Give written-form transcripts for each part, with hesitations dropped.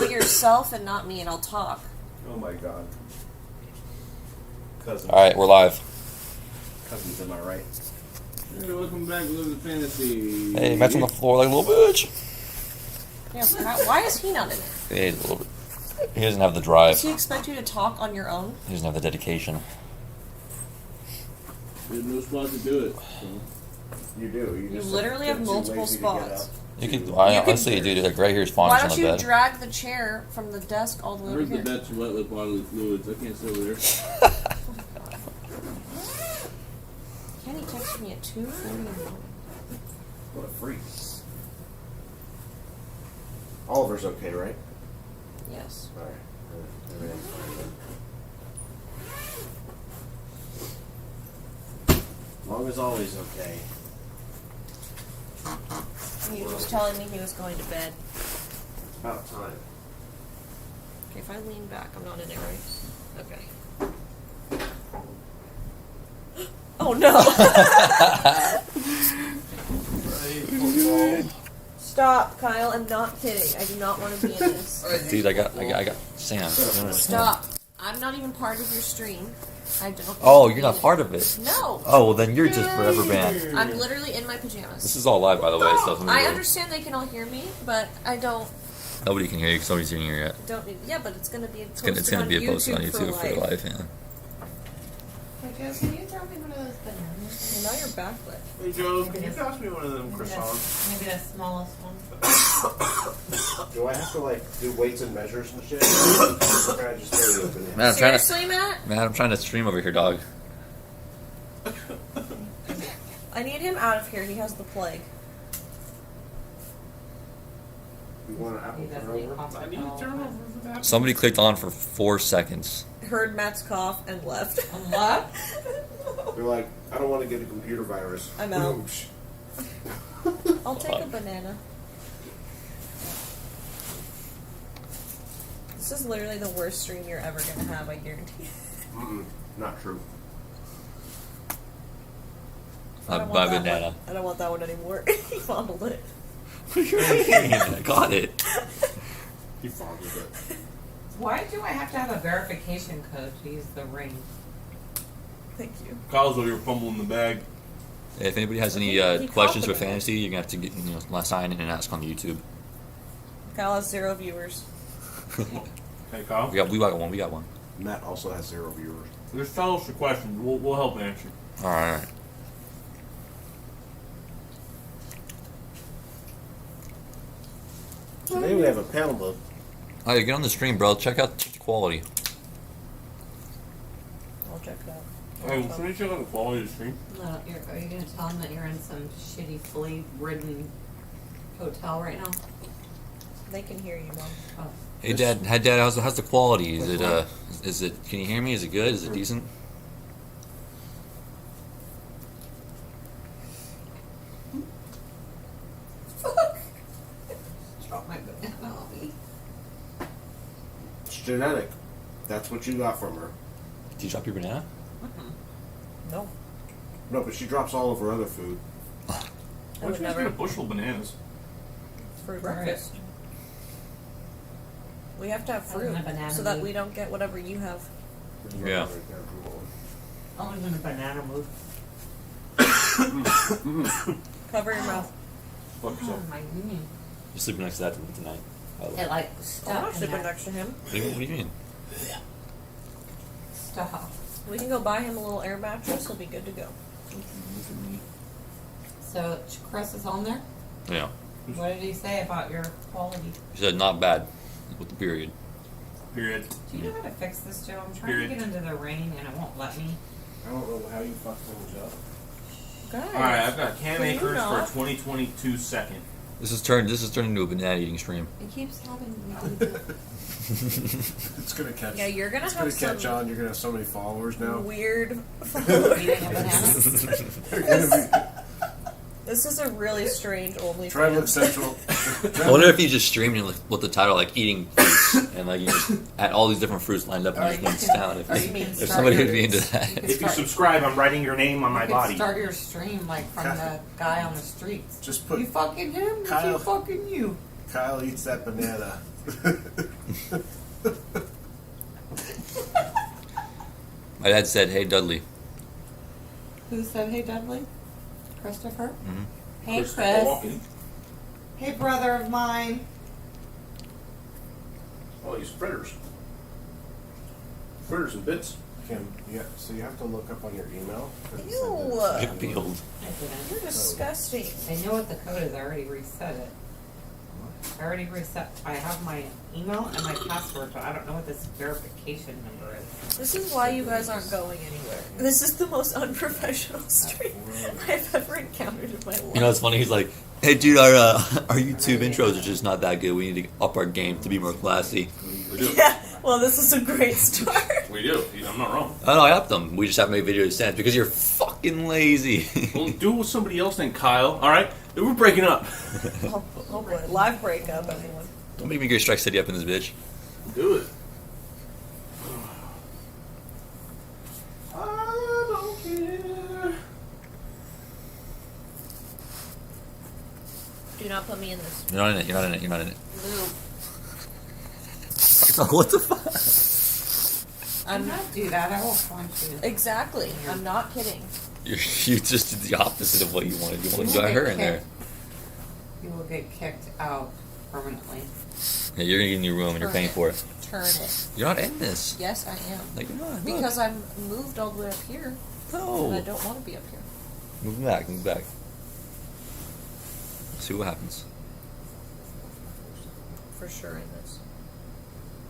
know yourself and not me, and I'll talk. Oh my god. Cousin. Alright, we're live. Cousins, am I right? Hey, welcome back to Live the Fantasy. Hey, Matt's on the floor like a little bitch. Yeah, why is he not in it? He's a little bit. He doesn't have the drive. Does he expect you to talk on your own? He doesn't have the dedication. There's no spot to do it. So. You do. You literally have multiple spots. You could, honestly, dude, like right here, spawn Why on don't the you bed. drag the chair from the desk all the way over Where's the here? Dutch wet with bodily fluids? I can't sit over there. Kenny texted me at 2:40 in the morning. What a freak. Oliver's okay, right? Yes. Alright. Everything's fine then. As long as always okay. He was telling me he was going to bed. About time. Okay, if I lean back, I'm not in it, right? Okay. Oh no! Stop, Kyle. I'm not kidding. I do not want to be in this. Dude, I got Sam. Stop. I'm not even part of your stream. I don't. Oh, you're not part of it. No. Oh, well, then you're just forever banned. I'm literally in my pajamas. This is all live, by the way. So I understand they can all hear me, but I don't. Nobody can hear you because nobody's hearing you yet. Don't need. Yeah, but it's gonna be. It's gonna be posted on YouTube for live, yeah. Hey Joe, can you throw me one of those bananas? Well, now you're backlit. Hey Joe, can you pass me one of them croissants? Maybe the smallest one. Do I have to do weights and measures and shit? Or can I just throw you a banana? Man, Seriously, Matt? I'm trying to stream over here, dog. I need him out of here. He has the plague. You want an apple He doesn't turnover? eat coffee. I need to turn over for that. Somebody clicked on for 4 seconds. Heard Matt's cough and left. What? They're like, I don't want to get a computer virus. I'm out. Oosh. I'll take a banana. This is literally the worst stream you're ever gonna have, I guarantee. Not true. I don't My want that banana. one. I don't want that one anymore. He fondled it. I got it. He fondled it. Why do I have to have a verification code to use the ring? Thank you. Kyle's over here fumbling the bag. If anybody has any He questions for complimented. fantasy, you're gonna have to get sign in and ask on the YouTube. Kyle has 0 viewers. Hey Kyle. We got one. We got one. Matt also has 0 viewers. Just tell us your questions. We'll help answer. All right. Today we have a panel book. Hey, get on the stream, bro. Check out the quality. I'll check it out. Hey, well, can you check out the quality of the stream? No, are you going to tell them that you're in some shitty flea-ridden hotel right now? They can hear you, Mom. Oh. Hey, Dad. Hi, Dad. How's the quality? Is it? Can you hear me? Is it good? Is it decent? Drop my banana on me. It's genetic. That's what you got from her. Did you drop your banana? No. No, but she drops all of her other food. I Why would don't you just get a never. bushel of bananas? For breakfast. We have to have Other fruit than a banana so that meat. we don't get whatever you have. Yeah. I was in a banana mood. Cover your mouth. Fuck Oh yourself. my knee. You're sleeping next to that tonight. It like I'm stuck not in sleeping that. next to him. What do you mean? Stop. We can go buy him a little air mattress. He'll be good to go. So Chris is on there? Yeah. What did he say about your quality? He said not bad with the period. Period. Do you know how to fix this, Joe? I'm trying Period. to get into the rain and it won't let me. I don't know how you fuck things up. Guys. Alright, I've got Cam Can you Akers for a not? 2022 second. This is turned into a banana eating stream. It keeps having me do that. It's gonna catch. Yeah, you're gonna It's have gonna catch some on. You're gonna have so many followers now. weird. Eating a banana? You're gonna This is a really strange be Tribal OnlyFans. Central. I wonder if you just streamed it with the title like eating fruits and like you just had all these different fruits lined up Or in you just one can- sound. or you can If start somebody your- would be into you that. can If you start- subscribe, I'm writing your name on my You could body. start your stream like from the guy on the streets. Just put You fucking him, Kyle. you fucking you. Kyle eats that banana. My dad said, "Hey, Dudley." Who said, hey, Dudley? Christopher? Mm-hmm. Hey, Chris Chris. Milwaukee. Hey, brother of mine. Oh, he's fritters. Fritters and bits. Kim, yeah, so you have to look up on your email. Ew. Get peeled. I didn't. You're disgusting. I know what the code is. I already reset it. I already reset. I have my email and my password, but I don't know what this verification number is. This is why you guys aren't going anywhere. This is the most unprofessional stream I've ever encountered in my life. You know what's funny? He's like, "Hey, dude, our YouTube intros are just not that good. We need to up our game to be more classy." We do. Yeah, well, this is a great start. We do. I'm not wrong. I know, I upped them. We just haven't made videos since because you're fucking lazy. Well, do it with somebody else named Kyle. All right, we're breaking up. Oh boy, live breakup, everyone. Don't make me go Strike City up in this bitch. Do it. I don't care. Do not put me in this You're not in it. You're not in it. You're not in it. loop. What the fuck? I'm not do that. I will punch you. Exactly. I'm not kidding. You just did the opposite of what you wanted. You wanted to will got get her in there. kicked. You will get kicked out permanently. Yeah, you're in your room and you're paying for it. Turn it. You're not in this. Yes, I am. Like you're not. Because I'm moved all the way up here. No. And I don't want to be up here. Move back. Move back. See what happens. For sure in this.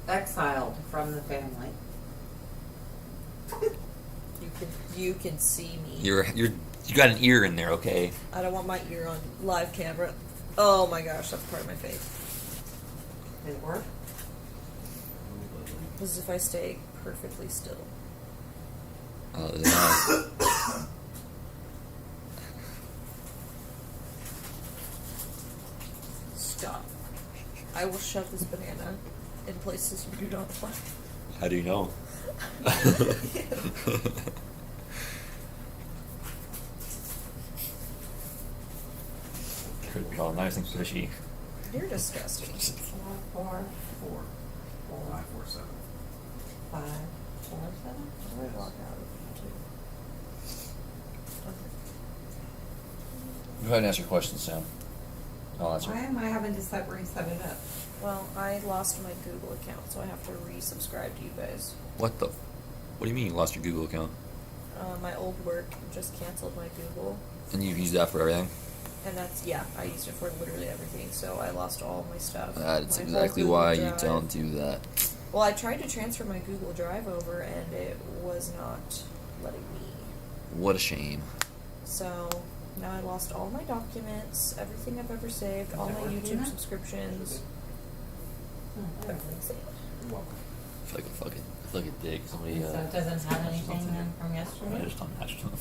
Exiled from the family. You can see me. You got an ear in there, okay? I don't want my ear on live camera. Oh my gosh, that's part of my face. Did it work? As if I stay perfectly still. Oh, no. Stop. I will shove this banana in places you do not want. How do you know? Could be all nice and fishy. You're disgusting. 4, 4. 5, 4, 7. 5, 4, 7. I'm gonna walk out of Go ahead and ask your question, Sam. I'll answer. Why am I having to reset it up? Well, I lost my Google account, so I have to resubscribe to you guys. What the? What do you mean you lost your Google account? My old work just canceled my Google. And you've used that for everything? And that's, yeah, I used it for literally everything, so I lost all my stuff. That's My whole exactly Google why Drive. you don't do that. Well, I tried to transfer my Google Drive over, and it was not letting me. What a shame. So now I lost all my documents, everything I've ever saved, all my YouTube subscriptions. Everything's saved. You're welcome. I feel like a dick. Somebody, So it doesn't have anything then from I yesterday? just unmatched them.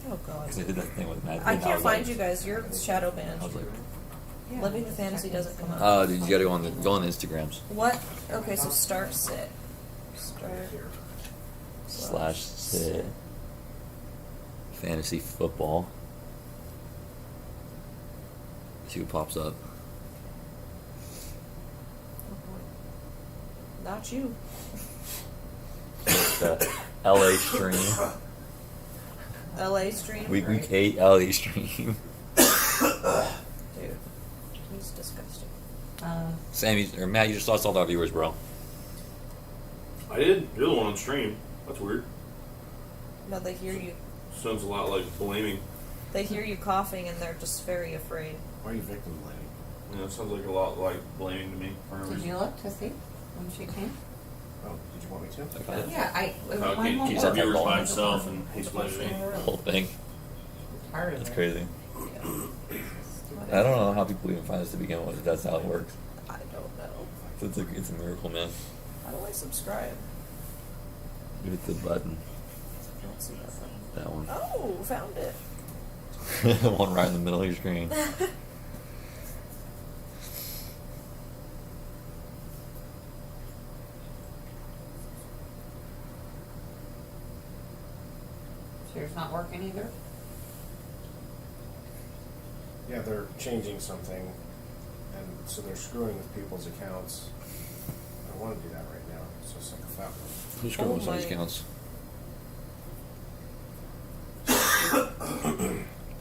Oh god. Because they did that thing with Mad I Thing, can't was find like, you guys. You're shadow banned. I was like, Living the fantasy doesn't come up. oh, dude, you gotta go on the Instagrams. What? Okay, so start sit. Start / sit. Fantasy football. See what pops up. Not you. The LA stream. LA stream. Week right? 8 LA stream. Dude, he's disgusting. Sam, or Matt, you just lost all our viewers, bro. I did. You're the one on stream. That's weird. No, they hear you. Sounds a lot like blaming. They hear you coughing, and they're just very afraid. Why are you victim blaming? You know, it sounds like a lot like blaming to me for no Did reason. you look to see when she came? Oh, did you want me to? Okay. Yeah, I. How one can more keep He's our at that viewers ball. by himself and he's blaming me. The whole thing. part of That's it. crazy. I don't know how people even find us to begin with. If that's how it works. I don't know. It's a miracle, man. How do I subscribe? Hit the button. I don't see that button. That one. Oh, found it. The one right in the middle of your screen. Yours not working either? Yeah, they're changing something, and So they're screwing with people's accounts. I don't want to do that right now. So it's like a fat one. Who's screwing with Oh somebody's my- accounts?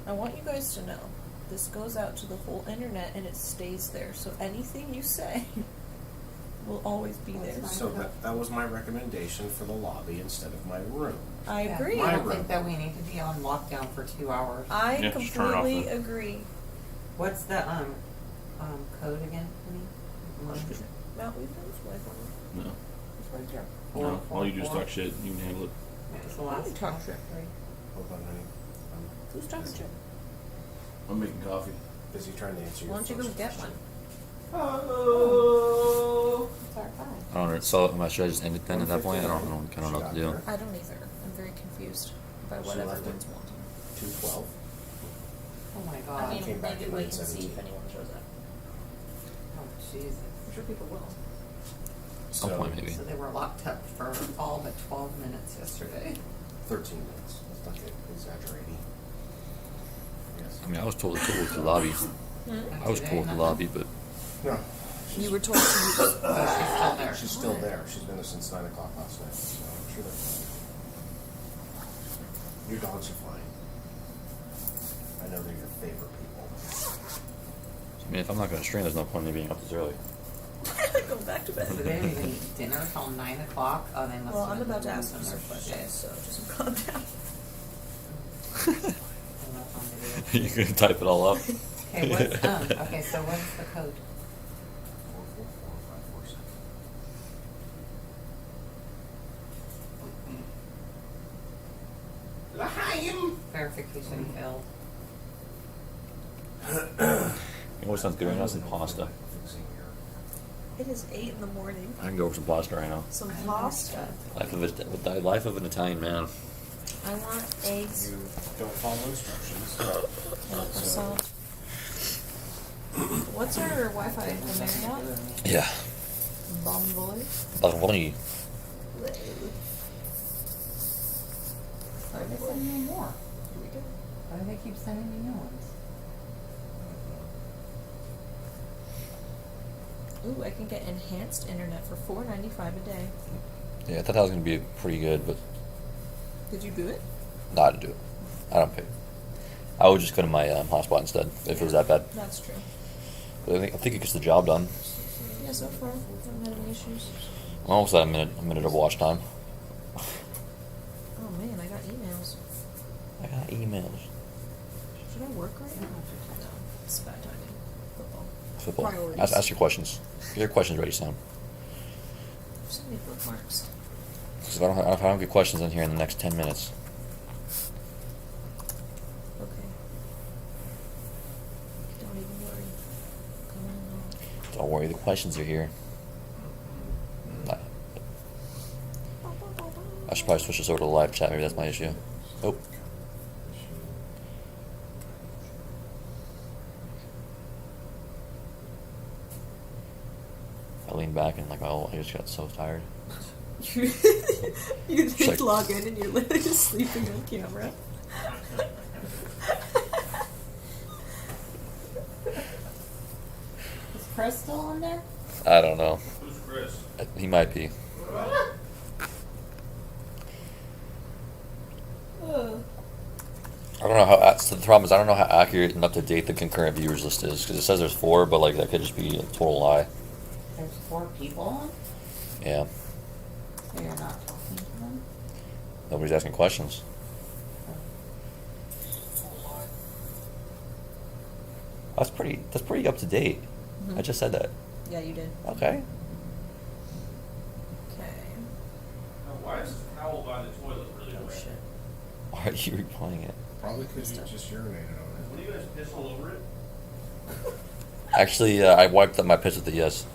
I want you guys to know, this goes out to the whole internet and it stays there. So anything you say will always be there. So that was my recommendation for the lobby instead of my room. I Yeah, agree. I My don't room. think that we need to be on lockdown for 2 hours. I Yeah, just turn it off completely then. agree. What's the code again? Honey? Mount Weaver's Wi-Fi. No. It's right there. No. All you do is 444. talk shit. You can handle it. What was the I last can talk one? shit, right? Hold on, honey. Who's talking shit? I'm making coffee. Busy trying to answer your Why don't you go first get question. one? Hello. It's our five. I don't know. So am I should I just end it then at that point? I don't know what to do. I don't either. I'm very confused by what She left everyone's it. wanting. 212. Oh my I god. mean, came back maybe in wait and see 17. if anyone shows up. Oh Jesus. I'm sure people will. Some point maybe. So they were locked up for all but 12 minutes yesterday. 13 minutes. That's not exaggerating. Yes. I mean, I was totally cool with the lobby. I was cool with the lobby, but No. You were told to use Oh, she's still there. She's still there. She's been there since 9 o'clock last night. So I'm sure they're fine. Your dogs are fine. I know they're your favorite people. I mean, if I'm not going to stream, there's no point in me being up this early. Go back to So they bed. didn't even eat dinner till 9 o'clock. Oh, they must Well, have I'm been about to ask losing you some their questions, shit. so just calm down. Hold up on video. You can type it all up. Okay, what's okay, so what's the code? 444547. Verification failed. You know what sounds good right now? Some pasta. Fixing your It is 8 in the morning. I can go for some pasta right now. Some pasta. Life of an Italian man. I want eggs. You don't follow instructions. Croissant. What's our Wi-Fi? The Marriott? Yeah. Bomboy? Baloney. Why are they sending me more? Here we go. Why do they keep sending me new ones? Ooh, I can get enhanced internet for $4.95 a day. Yeah, I thought that was going to be pretty good, but Did you do it? not to do it. I don't pay. I would just go to my hotspot instead if it was that bad. That's true. But I think it gets the job done. Yeah, so far, haven't had any issues. I'm almost at a minute of watch time. Oh man, I got emails. I got emails. Should I work right now? No, it's bad timing. Football. Football. Priorities. Ask your questions. Get your questions ready, Sam. So many bookmarks. Because if I don't get questions in here in the next 10 minutes, Okay. Don't even worry. Come on. don't worry, the questions are here. I should probably switch this over to the live chat. Maybe that's my issue. Oh. I lean back and like, oh, I just got so tired. You It's like- just log in and you're literally just sleeping on camera. Is Chris still on there? I don't know. Who's Chris? He might be. I don't know how. So the problem is, I don't know how accurate and up to date the concurrent viewers list is because it says there's 4, but like that could just be a total lie. There's 4 people on? Yeah. So you're not talking to them? Nobody's asking questions. That's pretty up to date. I just said that. Yeah, you did. Okay. Okay. Now, why is this towel by the toilet really Oh wet? shit. Why are you replaying it? Probably because you just urinated on What do you guys piss all over it? Actually, I wiped up my piss with the yes.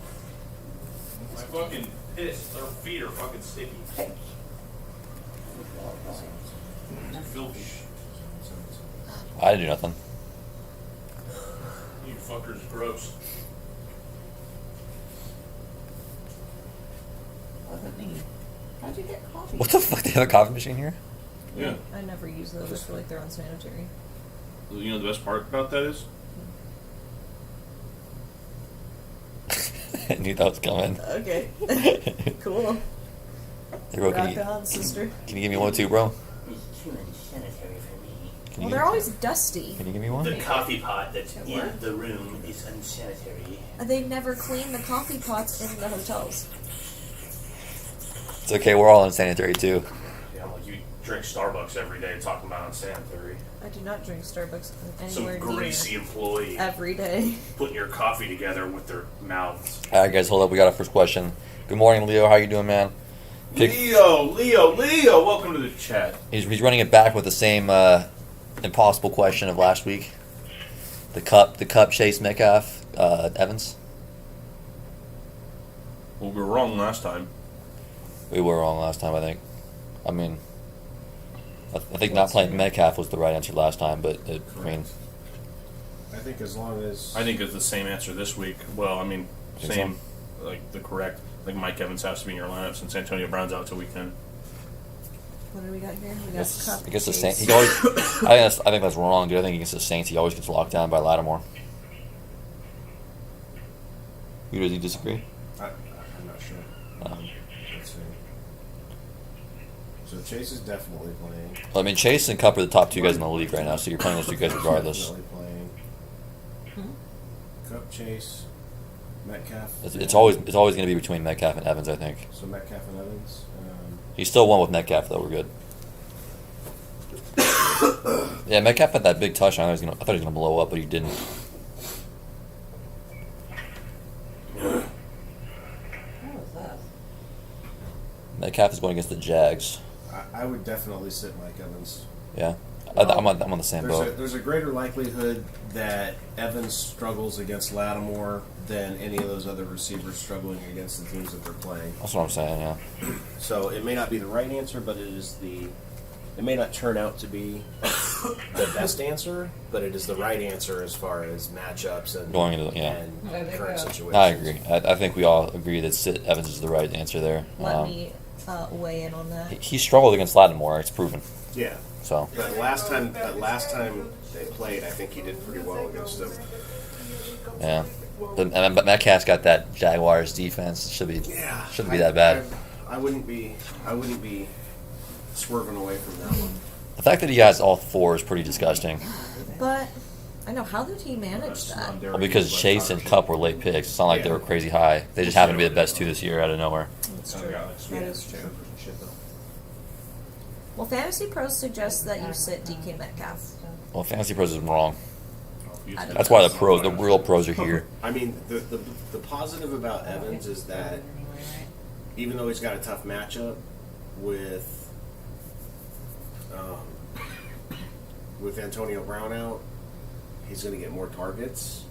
My fucking piss. Their feet are fucking sticky. You're filthy. I didn't do nothing. You fuckers gross. Wasn't me. How'd you get coffee? What the fuck? They have a coffee machine here? Yeah. I never use those. I feel like they're unsanitary. You know the best part about that is? I knew that was coming. Okay. Cool. Hey, bro, Rock on, sister. can you give me one too, bro? It's too unsanitary for me. Can Well, you, they're always dusty. can you give me one? The coffee pot that's in What? the room is unsanitary. They never clean the coffee pots in the hotels. It's okay, we're all unsanitary too. Yeah, like you drink Starbucks every day talking about unsanitary. I do not drink Starbucks Some anywhere greasy near employee every day. putting your coffee together with their mouths. All right, guys, hold up. We got our first question. Good morning, Leo. How you doing, man? Leo, welcome to the chat. He's running it back with the same impossible question of last week. The cup Chase Metcalf, Evans. Well, we were wrong last time. We were wrong last time, I think. I mean, I think not playing Metcalf was the right answer last time, but I mean, I think as long as I think it's the same answer this week. Well, I mean, Think same, like the correct. Like Mike Evans has to be in your lineup since Antonio Brown's out till week 10. What do we got here? We got Yes, cup. I guess the Chase. Saints. He always. I think that's wrong, dude. I think against the Saints, he always gets locked down by Lattimore. You does he disagree? I'm not sure. Um, Let's see. So Chase is definitely playing. I mean, Chase and Cup are the top two guys in the league right now, so you're playing those two guys regardless. Definitely playing. Cup, Chase, Metcalf. It's always going to be between Metcalf and Evans, I think. So Metcalf and Evans. He still won with Metcalf, though. We're good. Yeah, Metcalf had that big touchdown. I thought he was going to blow up, but he didn't. What was that? Metcalf is going against the Jags. I would definitely sit Mike Evans. Yeah, I'm on the same boat. There's a greater likelihood that Evans struggles against Lattimore than any of those other receivers struggling against the teams that they're playing. That's what I'm saying. Yeah. So it may not be the right answer, but it may not turn out to be the best answer, but it is the right answer as far as matchups and Going into I and think current so. situations. I agree. I think we all agree that sit Evans is the right answer there. Let me weigh in on that. He struggled against Lattimore. It's proven. Yeah. So But last time they played, I think he did pretty well against them. yeah. But Metcalf's got that Jaguars defense. It shouldn't be that bad. I wouldn't be swerving away from that one. The fact that he has all four is pretty disgusting. But I know, how did he manage that? Well, because Chase and Cup were late picks. It's not like they were crazy high. They just happened to be the best two this year out of nowhere. That's true. That is true. Well, Fantasy Pros suggests that you sit DK Metcalf. Well, Fantasy Pros is wrong. I don't That's know. why the real pros are here. I mean, the positive about Evans is that even though he's got a tough matchup with Antonio Brown out, he's going to get more targets.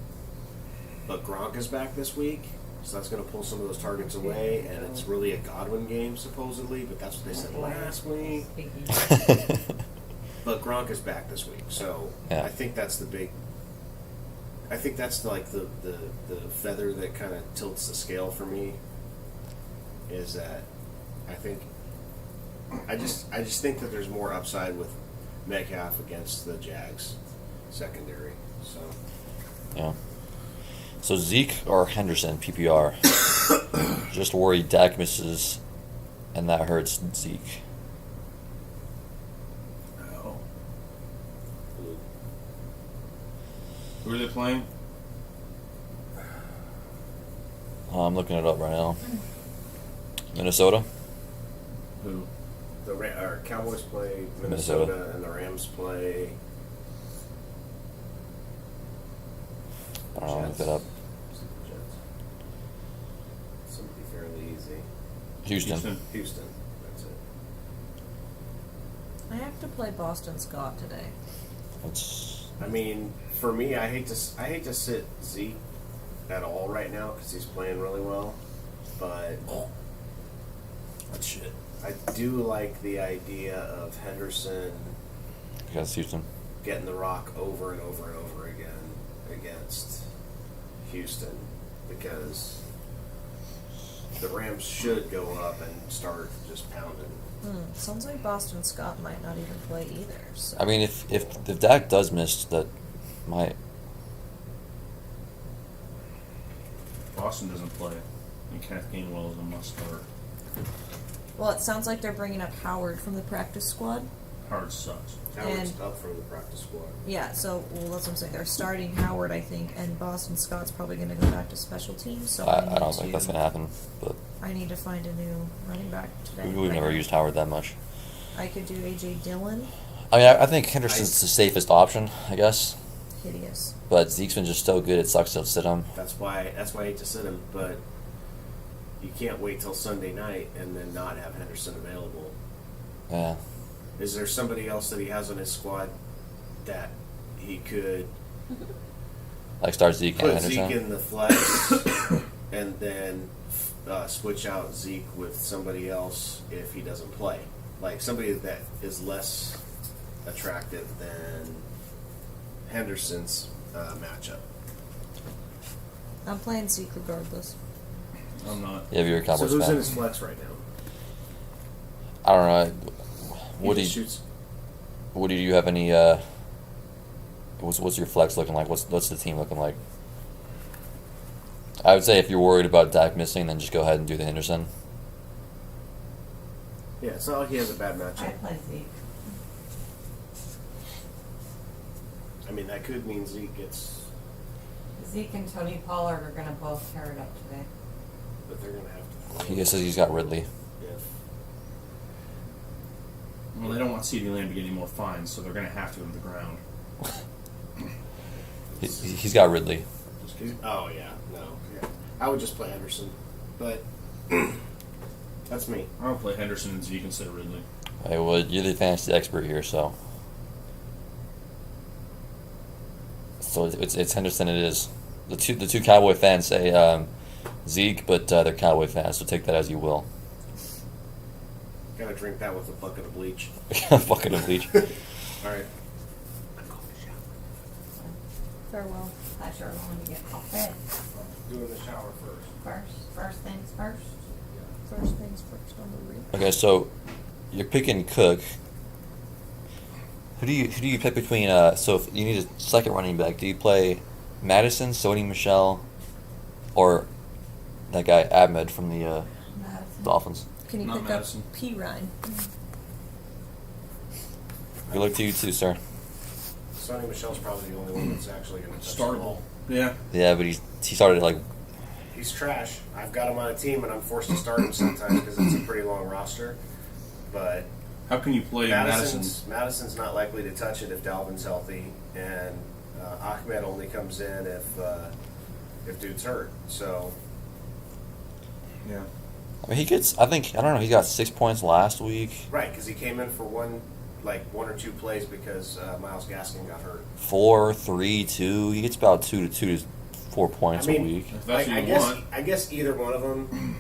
But Gronk is back this week, so that's going to pull some of those targets away, and it's really a Godwin game, supposedly, but that's what they said last week. But Gronk is back this week, so Yeah. I think that's the big. I think that's like the feather that kind of tilts the scale for me. Is that I just think that there's more upside with Metcalf against the Jags secondary. So Yeah. So Zeke or Henderson, PPR. Just worried Dak misses, and that hurts Zeke. Who are they playing? I'm looking it up right now. Minnesota. who the Cowboys play Minnesota. Minnesota and the Rams play. I don't know. Look Jets. that up. Jets. Somebody fairly easy. Houston. Houston. That's it. I have to play Boston Scott today. It's I mean, for me, I hate to sit Zeke at all right now because he's playing really well, but that's shit. I do like the idea of Henderson Against Houston. getting the rock over and over and over again against Houston because the Rams should go up and start just pounding. Sounds like Boston Scott might not even play either. So. I mean, if Dak does miss, that might. Well, Boston doesn't play, and Kenneth Gainwell is a must start. Well, it sounds like they're bringing up Howard from the practice squad. Howard sucks. Howard's And- up from the practice squad. Yeah, so well, that's what I'm saying. They're starting Howard, I think, and Boston Scott's probably going to go back to special teams. So I need don't think that's going to happen. But I need to find a new running back today. we've never used Howard that much. I could do AJ Dillon. I mean, I think Henderson's the safest option, I guess. Hideous. But Zeke's been just so good, it sucks to sit him. That's why I hate to sit him, but you can't wait till Sunday night and then not have Henderson available. Yeah. Is there somebody else that he has on his squad that he could Like start Zeke and put Henderson. Zeke in the flex and then switch out Zeke with somebody else if he doesn't play? Like somebody that is less attractive than Henderson's matchup. I'm playing Zeke regardless. I'm not. Yeah, if you're a So Cowboys who's in fan. his flex right now? I don't know. He Woody, just shoots. Woody, do you have any? What's your flex looking like? What's the team looking like? I would say if you're worried about Dak missing, then just go ahead and do the Henderson. Yeah, it's not like he has a bad I matchup. play Zeke. I mean, that could mean Zeke gets, Zeke and Tony Pollard are going to both tear it up today. but they're going to have to. He says he's got Ridley. If Well, they don't want CeeDee Lamb to get any more fines, so they're going to have to him to the ground. He's got Ridley. Oh yeah, no, yeah. I would just play Henderson, but that's me. I would play Henderson and Zeke instead of Ridley. Hey, well, you're the fantasy expert here, so. So it's Henderson. It is. The two Cowboy fans say Zeke, but they're Cowboy fans, so take that as you will. Gotta drink that with a bucket of bleach. Fucking a bleach. All right. Farewell. That's your going to get off bed. Doing the shower first. First things first. First things first on the read. Okay, so you're picking Cook. Who do you pick between? So if you need a second running back, do you play Madison, Sony Michelle, or that guy Ahmed from the Madison. Dolphins? Can you Not pick Madison. up P. Ryan? Good luck to you too, sir. Sonny Michelle's probably the only one that's actually going to touch the Startable. ball. Yeah. Yeah, but he started like He's trash. I've got him on a team, and I'm forced to start him sometimes because it's a pretty long roster. But How can you play Madison? Madison's not likely to touch it if Dalvin's healthy, and Ahmed only comes in if dude's hurt. So Yeah. I mean, he gets. I don't know. He got 6 points last week. right, because he came in for one or two plays because Myles Gaskin got hurt. 4, 3, 2. He gets about 2 to 4 points I mean, a week. If that's what I you guess want. I guess either one of them.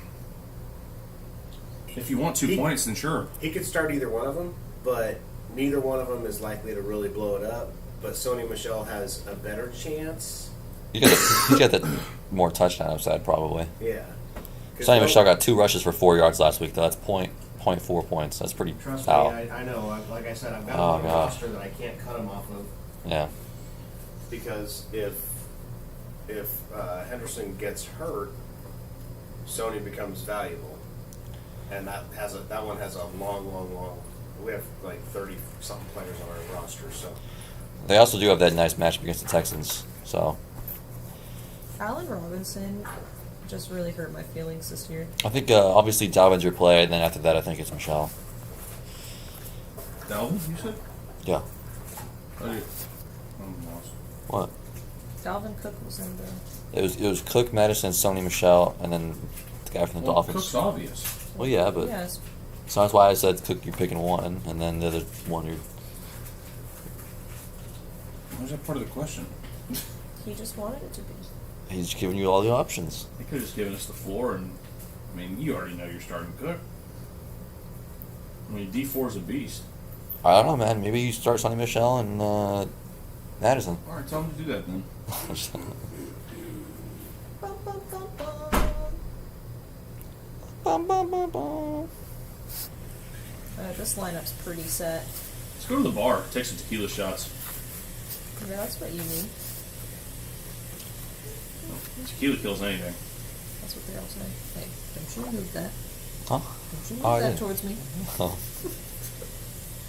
If you want 2 points, then sure. He could start either one of them, but neither one of them is likely to really blow it up. But Sony Michelle has a better chance. He got the more touchdown upside probably. Yeah. 'Cause Sonny Michelle got 2 rushes for 4 yards last week. Though that's 0.4 points. That's pretty Trust foul. me, I know. Like I said, I've got Oh, him on a God. roster that I can't cut him off of Yeah. because if Henderson gets hurt, Sony becomes valuable, and that one has a long. We have like 30 something players on our roster, so They also do have that nice matchup against the Texans. So Allen Robinson just really hurt my feelings this year. I think obviously Dalvin's your play, and then after that I think it's Michelle. Dalvin, you said? Yeah. Oh, yeah. I'm lost. What? Dalvin Cook was in the. It was Cook, Madison, Sony Michelle, and then the guy from the Well, Dolphins. Cook's obvious. Well, yeah, but Yes. so that's why I said Cook. You're picking one, and then the other one you're. Why is that part of the question? He just wanted it to be. He's giving you all the options. He could have just given us the floor, and I mean, you already know you're starting Cook. I mean, D4 is a beast. I don't know, man. Maybe you start Sonny Michelle and Madison. All right, tell him to do that then. Bum, bum, bum, bum. Bum, bum, bum, bum. This lineup's pretty set. Let's go to the bar. Take some tequila shots. Yeah, that's what you need. Tequila kills anything. That's what they all say. Hey, don't you move that. Huh? Don't you move Oh, I that didn't. towards me. Oh.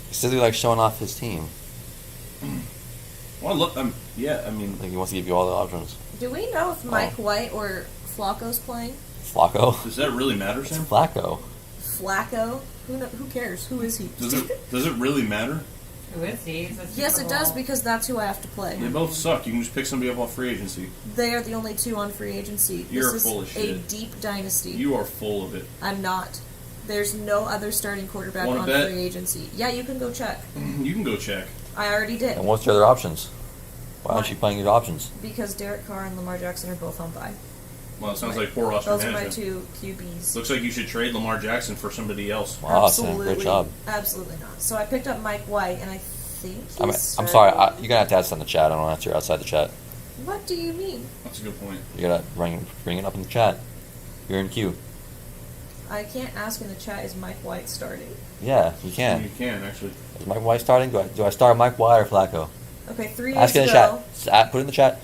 He says he likes showing off his team. Well, look, yeah, I mean, Like he wants to give you all the options. Do we know if Mike White or Flacco's playing? Flacco? does that really matter, It's Sam? Flacco. Flacco? Who cares? Who is he? Does it really matter? Who is he? He's a Yes, Super it does Bowl. because that's who I have to play. They both suck. You can just pick somebody up off free agency. They are the only two on free agency. You're this full is of a shit. deep dynasty. You are full of it. I'm not. There's no other starting quarterback Wanna on bet? free agency. Yeah, you can go check. You can go check. I already did. And what's your other options? Why aren't Why? you playing your options? Because Derek Carr and Lamar Jackson are both on bye. Well, it sounds Right. like poor roster Those are my management. two QBs. Looks like you should trade Lamar Jackson for somebody else. Wow, Sam, great job. Absolutely not. So I picked up Mike White, and I think he's I'm starting. sorry, you're gonna have to ask in the chat. I don't answer outside the chat. What do you mean? That's a good point. You gotta bring it up in the chat. You're in queue. I can't ask in the chat, is Mike White starting? Yeah, you You can. can, actually. Is Mike White starting? Do I start Mike White or Flacco? Okay, 3 years Ask it in the ago, chat. Put it in the chat.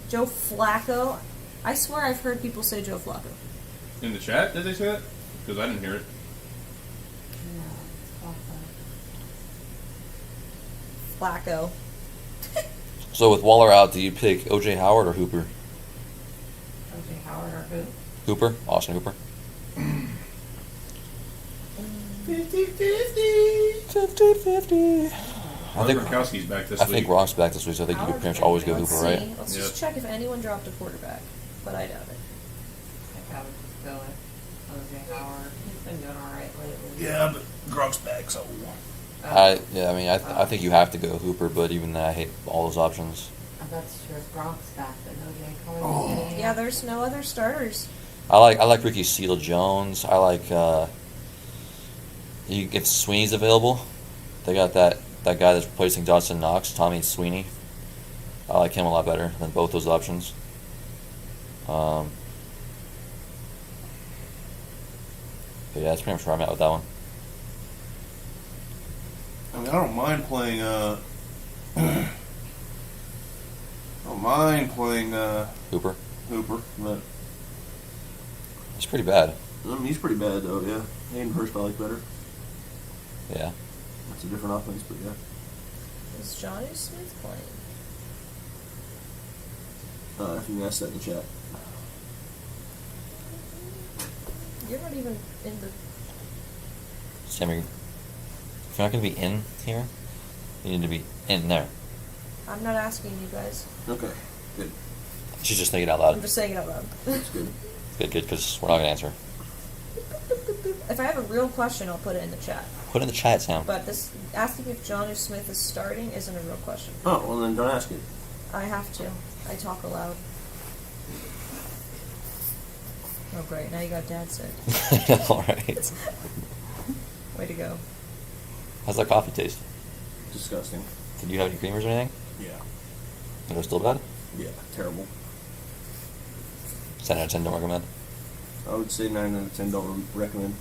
Joe Flacco. I swear I've heard people say Joe Flacco. In the chat, did they say that? Because I didn't hear it. No, it's Flacco. So with Waller out, do you pick OJ Howard or Hooper? O.J. Howard or who? Hooper? Austin Hooper? 50-50. I think Gronkowski's back this I week. think Gronk's back this week, so I think you could pretty much always go Let's Hooper, right? see. Let's Yep. just check if anyone dropped a quarterback, but I doubt it. I think I would just go with O.J. Howard. He's been doing all right lately. Yeah, but Gronk's back, so. I think you have to go Hooper, but even then, I hate all those options. That's true. If Gronk's back, then O.J. Oh. Howard. Yeah, there's no other starters. I like Ricky Seals-Jones. I like if Sweeney's available, they got that guy that's replacing Dawson Knox, Tommy Sweeney. I like him a lot better than both those options. But yeah, that's pretty much where I'm at with that one. I mean, I don't mind playing. I don't mind playing Hooper, Hooper, but it's pretty bad. I mean, he's pretty bad though. Yeah, Hayden Hurst I like better. Yeah. That's a different offense, but yeah. Is Johnny Smith playing? If you can ask that in the chat. You're not even in the. Sammy, if you're not going to be in here, you need to be in there. I'm not asking you guys. Okay, good. She's just thinking out loud. I'm just saying it out loud. That's good. Good, because we're not going to answer. If I have a real question, I'll put it in the chat. Put it in the chat, Sam. But this asking if Johnny Smith is starting isn't a real question. Oh, well then don't ask it. I have to. I talk aloud. Oh great, now you got Dad sick. All right. Way to go. How's that coffee taste? Disgusting. Did you have any creamers or anything? Yeah. It was still bad? Yeah, terrible. 10 out of 10 don't recommend. I would say 9 out of 10 don't recommend.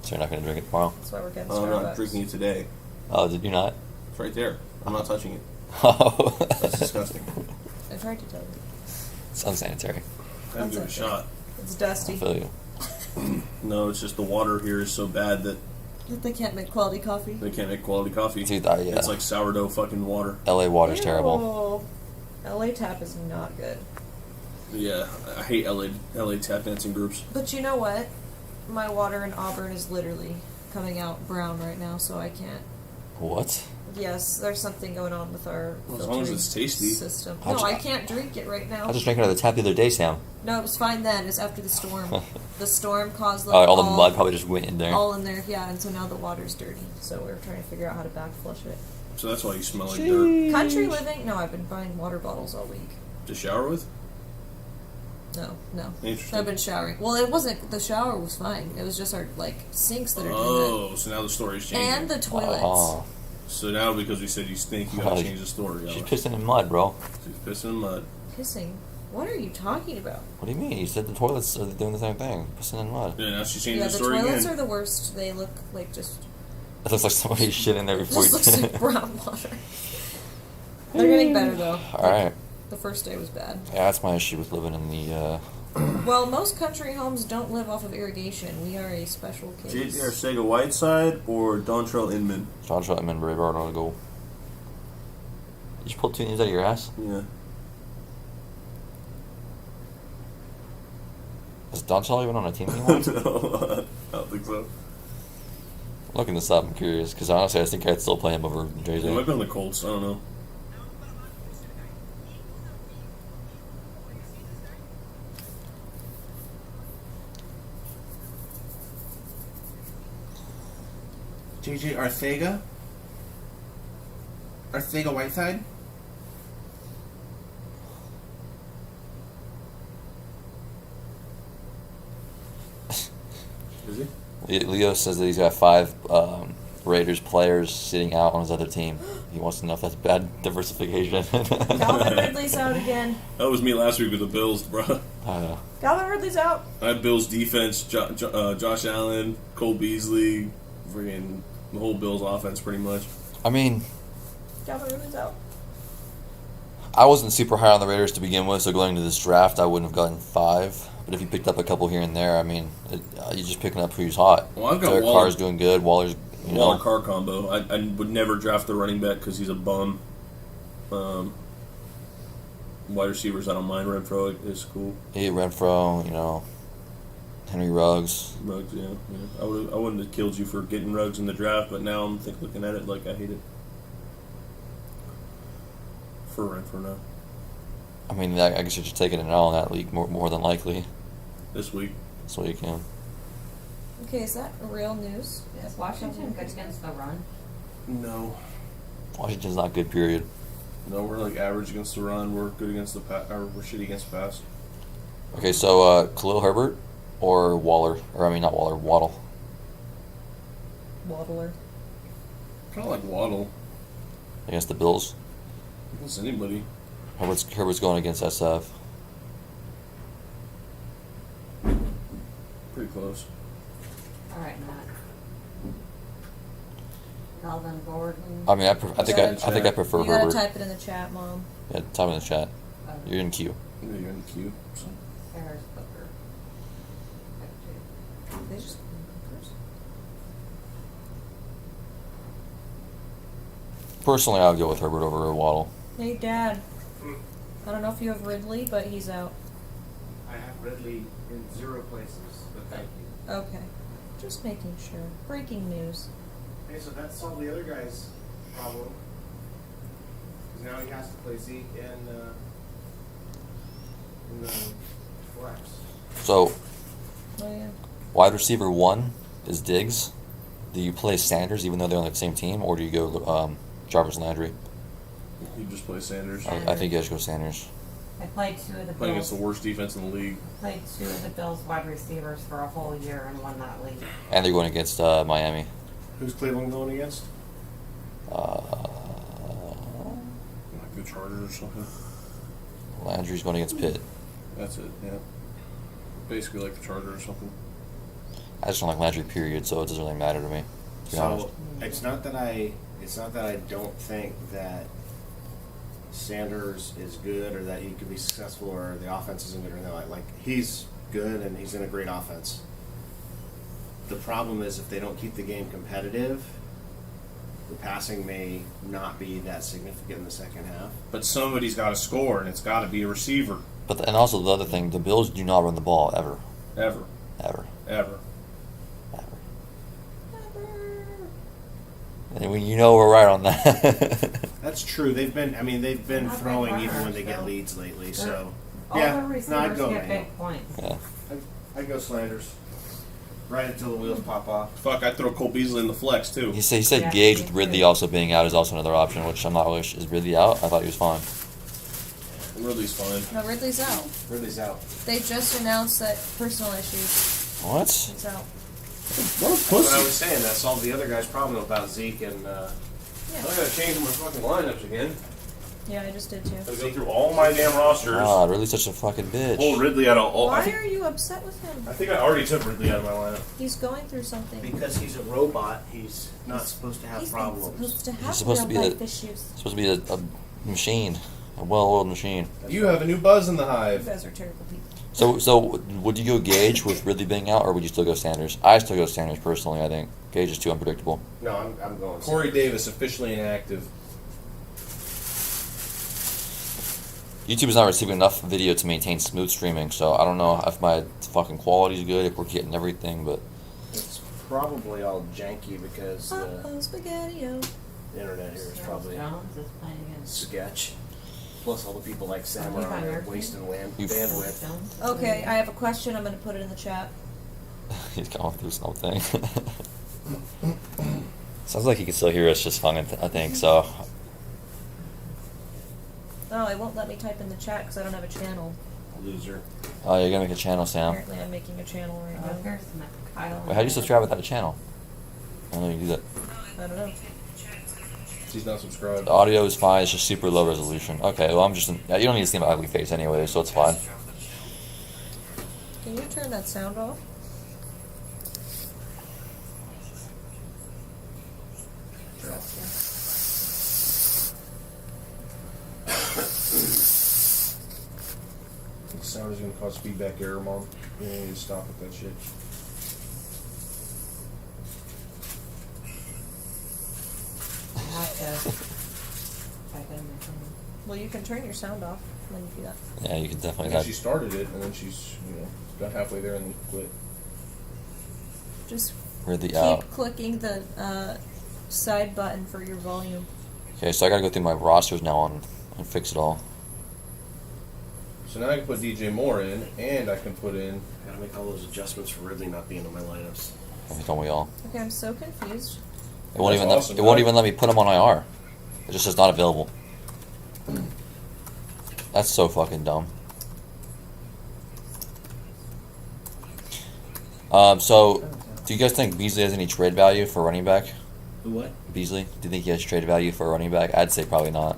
So you're not going to drink it tomorrow? That's why we're getting I'm Starbucks. not drinking it today. Oh, did you not? It's right there. I'm not touching it. Oh. That's disgusting. I tried to tell you. It's unsanitary. I'd give it a okay. shot. It's I dusty. feel you. No, it's just the water here is so bad that They can't make quality coffee. they can't make quality coffee. Dude, yeah. It's like sourdough fucking water. LA water's terrible. Ew. LA Tap is not good. Yeah, I hate LA tap dancing groups. But you know what? My water in Auburn is literally coming out brown right now, so I can't. What? Yes, there's something going on with our Well, as long as filtering it's tasty. system. I'll No, ju- I can't drink it right now. I just drank it out of the tap the other day, Sam. No, it was fine then. It was after the storm. The storm caused like, All the mud probably just went in there. all in there. Yeah, and so now the water's dirty. So we're trying to figure out how to back flush it. So that's why you smell like dirt Country living? No, I've been buying water bottles all week. to shower with. No. Interesting. I've been showering. Well, it wasn't. The shower was fine. It was just our like sinks that are doing Oh, so now the story's it, changing. and the toilets. Oh. So now because we said you stink, you gotta Oh, change the story. She's Alex. pissing in mud, bro. She's pissing in mud. Pissing. What are you talking about? What do you mean? You said the toilets are doing the same thing. Pissing in mud. Yeah, now she's changing Yeah, the the story toilets again. are the worst. They look like just It looks like somebody shit in there before just you looks like brown water. They're getting better though. Alright. The first day was bad. Yeah, that's my issue with living in the. Well, most country homes don't live off of irrigation. We are a special case. JJ Arcega-Whiteside or Dontrell Inman? John Shotman, Braveheart on a goal. You just pulled 2 names out of your ass? Yeah. Is Dontrell even on a team anymore? No, I don't think so. Looking this up, I'm curious, because honestly, I think I'd still play him over JJ. He might be on the Colts. I don't know. JJ Arcega? Arcega Whiteside? Is he? Leo says that he's got 5 Raiders players sitting out on his other team. He wants to know if that's bad diversification. Calvin Ridley's out again. That was me last week with the Bills, bro. I know. Calvin Ridley's out. I had Bills defense, Josh Allen, Cole Beasley, freaking the whole Bills offense pretty much. I mean, Calvin Ridley's out. I wasn't super high on the Raiders to begin with, so going into this draft, I wouldn't have gotten 5. But if you picked up a couple here and there, I mean, you're just picking up who's hot. Well, I've got Derek Waller. Carr's doing good. Waller's, you know. Waller Carr combo. I would never draft the running back because he's a bum. Wide receivers, I don't mind. Renfro is cool. He, Renfro, you know, Henry Ruggs. Ruggs, yeah. I wouldn't have killed you for getting Ruggs in the draft, but now I'm looking at it like I hate it. For Renfro now. I mean, I guess you're just taking it all in that league more than likely. This week. So you can. Okay, is that real news? Is Washington good against the run? No. Washington's not good, period. No, we're like average against the run. We're good against the or we're shitty against the pass. Okay, so Khalil Herbert or Waller, or I mean not Waller, Waddle. Waddler. Kind of like Waddle. Against the Bills. Against anybody. Herbert's going against SF. Pretty close. All right, Matt. Melvin Gordon. I mean, I think I prefer You gotta Herbert. type it in the chat, Mom. Yeah, type in the chat. You're in queue. Yeah, you're in the queue. So. Harris Booker. They just Personally, I would go with Herbert over Waddle. Hey, Dad. I don't know if you have Ridley, but he's out. I have Ridley in 0 places, but thank you. Okay. Just making sure. Breaking news. Okay, so that solved the other guy's problem. Because now he has to play Zeke in the flex. So, Oh, yeah. wide receiver 1 is Diggs. Do you play Sanders even though they're on the same team, or do you go Jarvis Landry? You just play Sanders. I think you guys go Sanders. I played 2 of the Playing against the Bills. worst defense in the league. Played 2 of the Bills wide receivers for a whole year and won that league. And they're going against Miami. Who's Cleveland going against? Uh, Like the Chargers or something. Landry's going against Pitt. That's it, yeah. Basically like the Chargers or something. I just don't like Landry, period, so it doesn't really matter to me, to be honest. So it's not that I don't think that Sanders is good or that he could be successful or the offense isn't good or anything. Like he's good and he's in a great offense. The problem is if they don't keep the game competitive, the passing may not be that significant in the second half. But somebody's got to score, and it's got to be a receiver. And also the other thing, the Bills do not run the ball ever. Ever. Ever. Ever. Ever. And you know we're right on that. That's true. They've been Not throwing big even when runners, they get though. leads lately. So All yeah, the no, receivers I'd go get Manuel. big points. Yeah. I'd go Slanders. Right until the wheels pop off. Fuck, I'd throw Cole Beasley in the flex, too. He said Yeah, Gage me with too. Ridley also being out is also another option, which I'm not really sure. Is Ridley out? I thought he was fine. Ridley's fine. No, Ridley's out. Ridley's out. They just announced that personal issues. What? He's out. What a That's what I pussy. was saying. That solved the other guy's problem about Zeke and. I Yeah. gotta change my fucking lineups again. Yeah, I just did too. Gotta go through all my damn rosters. God, Ridley's such a fucking bitch. Pull Ridley out of all. Why are you upset with him? I think I already took Ridley out of my lineup. He's going through something. Because he's a robot, he's not supposed to have He's problems. not supposed to have He's supposed to real be life issues. It's supposed to be a machine. A well-oiled machine. You have a new buzz in the You hive. guys are terrible people. So would you go Gage with Ridley being out, or would you still go Sanders? I still go Sanders personally. I think Gage is too unpredictable. No, I'm going. Corey Sanders. Davis officially inactive. YouTube is not receiving enough video to maintain smooth streaming, so I don't know if my fucking quality is good, if we're getting everything, but It's probably all janky because the Spaghetti-O. internet here is probably Jones is playing against sketch. Plus all the people like Sam You are got on your wasting You- bandwidth. Jones. Okay, I have a question. I'm going to put it in the chat. he's going through something. Sounds like he can still hear us just fine, I think, so. Oh, it won't let me type in the chat because I don't have a channel. Loser. Oh, you're gonna make a channel, Sam. Apparently, I'm making a channel right Oh, now. here's Kyle. Wait, how do you subscribe without a channel? I don't know you do that. I don't know. He's not subscribed. The audio is fine, it's just super low resolution. Okay, well, you don't need to see my ugly face anyway, so it's fine. Can you turn that sound off? The sound is going to cause feedback error, Mom. You need to stop with that shit. I have to type in my phone. Well, you can turn your sound off when you do that. Yeah, you can definitely. Yeah, she started it, and then she's, got halfway there and then quit. Just Ridley keep out. clicking the side button for your volume. Okay, so I gotta go through my rosters now and fix it all. So now I can put DJ Moore in, and I can put in... Gotta make all those adjustments for Ridley not being in my lineups. Don't we all? Okay, I'm so confused. It won't That's even awesome, it won't right? even let me put him on IR. It just says not available. That's so fucking dumb. So do you guys think Beasley has any trade value for running back? Who what? Beasley? Do you think he has trade value for a running back? I'd say probably not.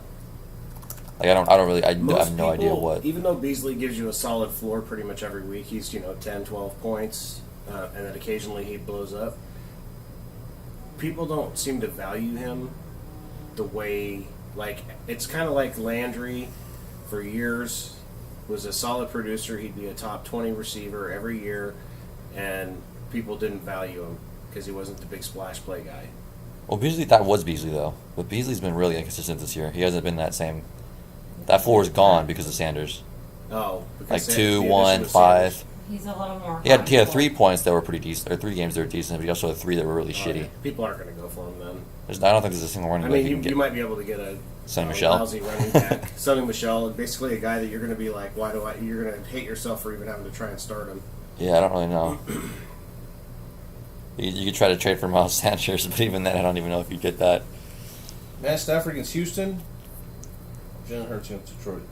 Like I don't really I have no idea what. Even though Beasley gives you a solid floor pretty much every week, he's 10, 12 points, and then occasionally he blows up. People don't seem to value him the way, like, it's kind of like Landry for years was a solid producer. He'd be a top 20 receiver every year, and people didn't value him because he wasn't the big splash play guy. Well, Beasley, that was Beasley though, but Beasley's been really inconsistent this year. He hasn't been that same. That floor is gone because of Sanders. Oh, Like because 2, the addition 1, of 5. Sanders. He's a little more. He had 3 valuable. points that were pretty decent, or 3 games that were decent, but he also had 3 that were really Oh, shitty. yeah. People aren't going to go for him then. I don't think there's a single running I back mean, you can you get. might be able to get a Sonny a Michel. lousy running back, Sonny Michel, basically a guy that you're going to be like, you're going to hate yourself for even having to try and start him. Yeah, I don't really know. You could try to trade for Miles Sanders, but even then, I don't even know if you get that. Matt Stafford against Houston. Jalen Hurts against Detroit.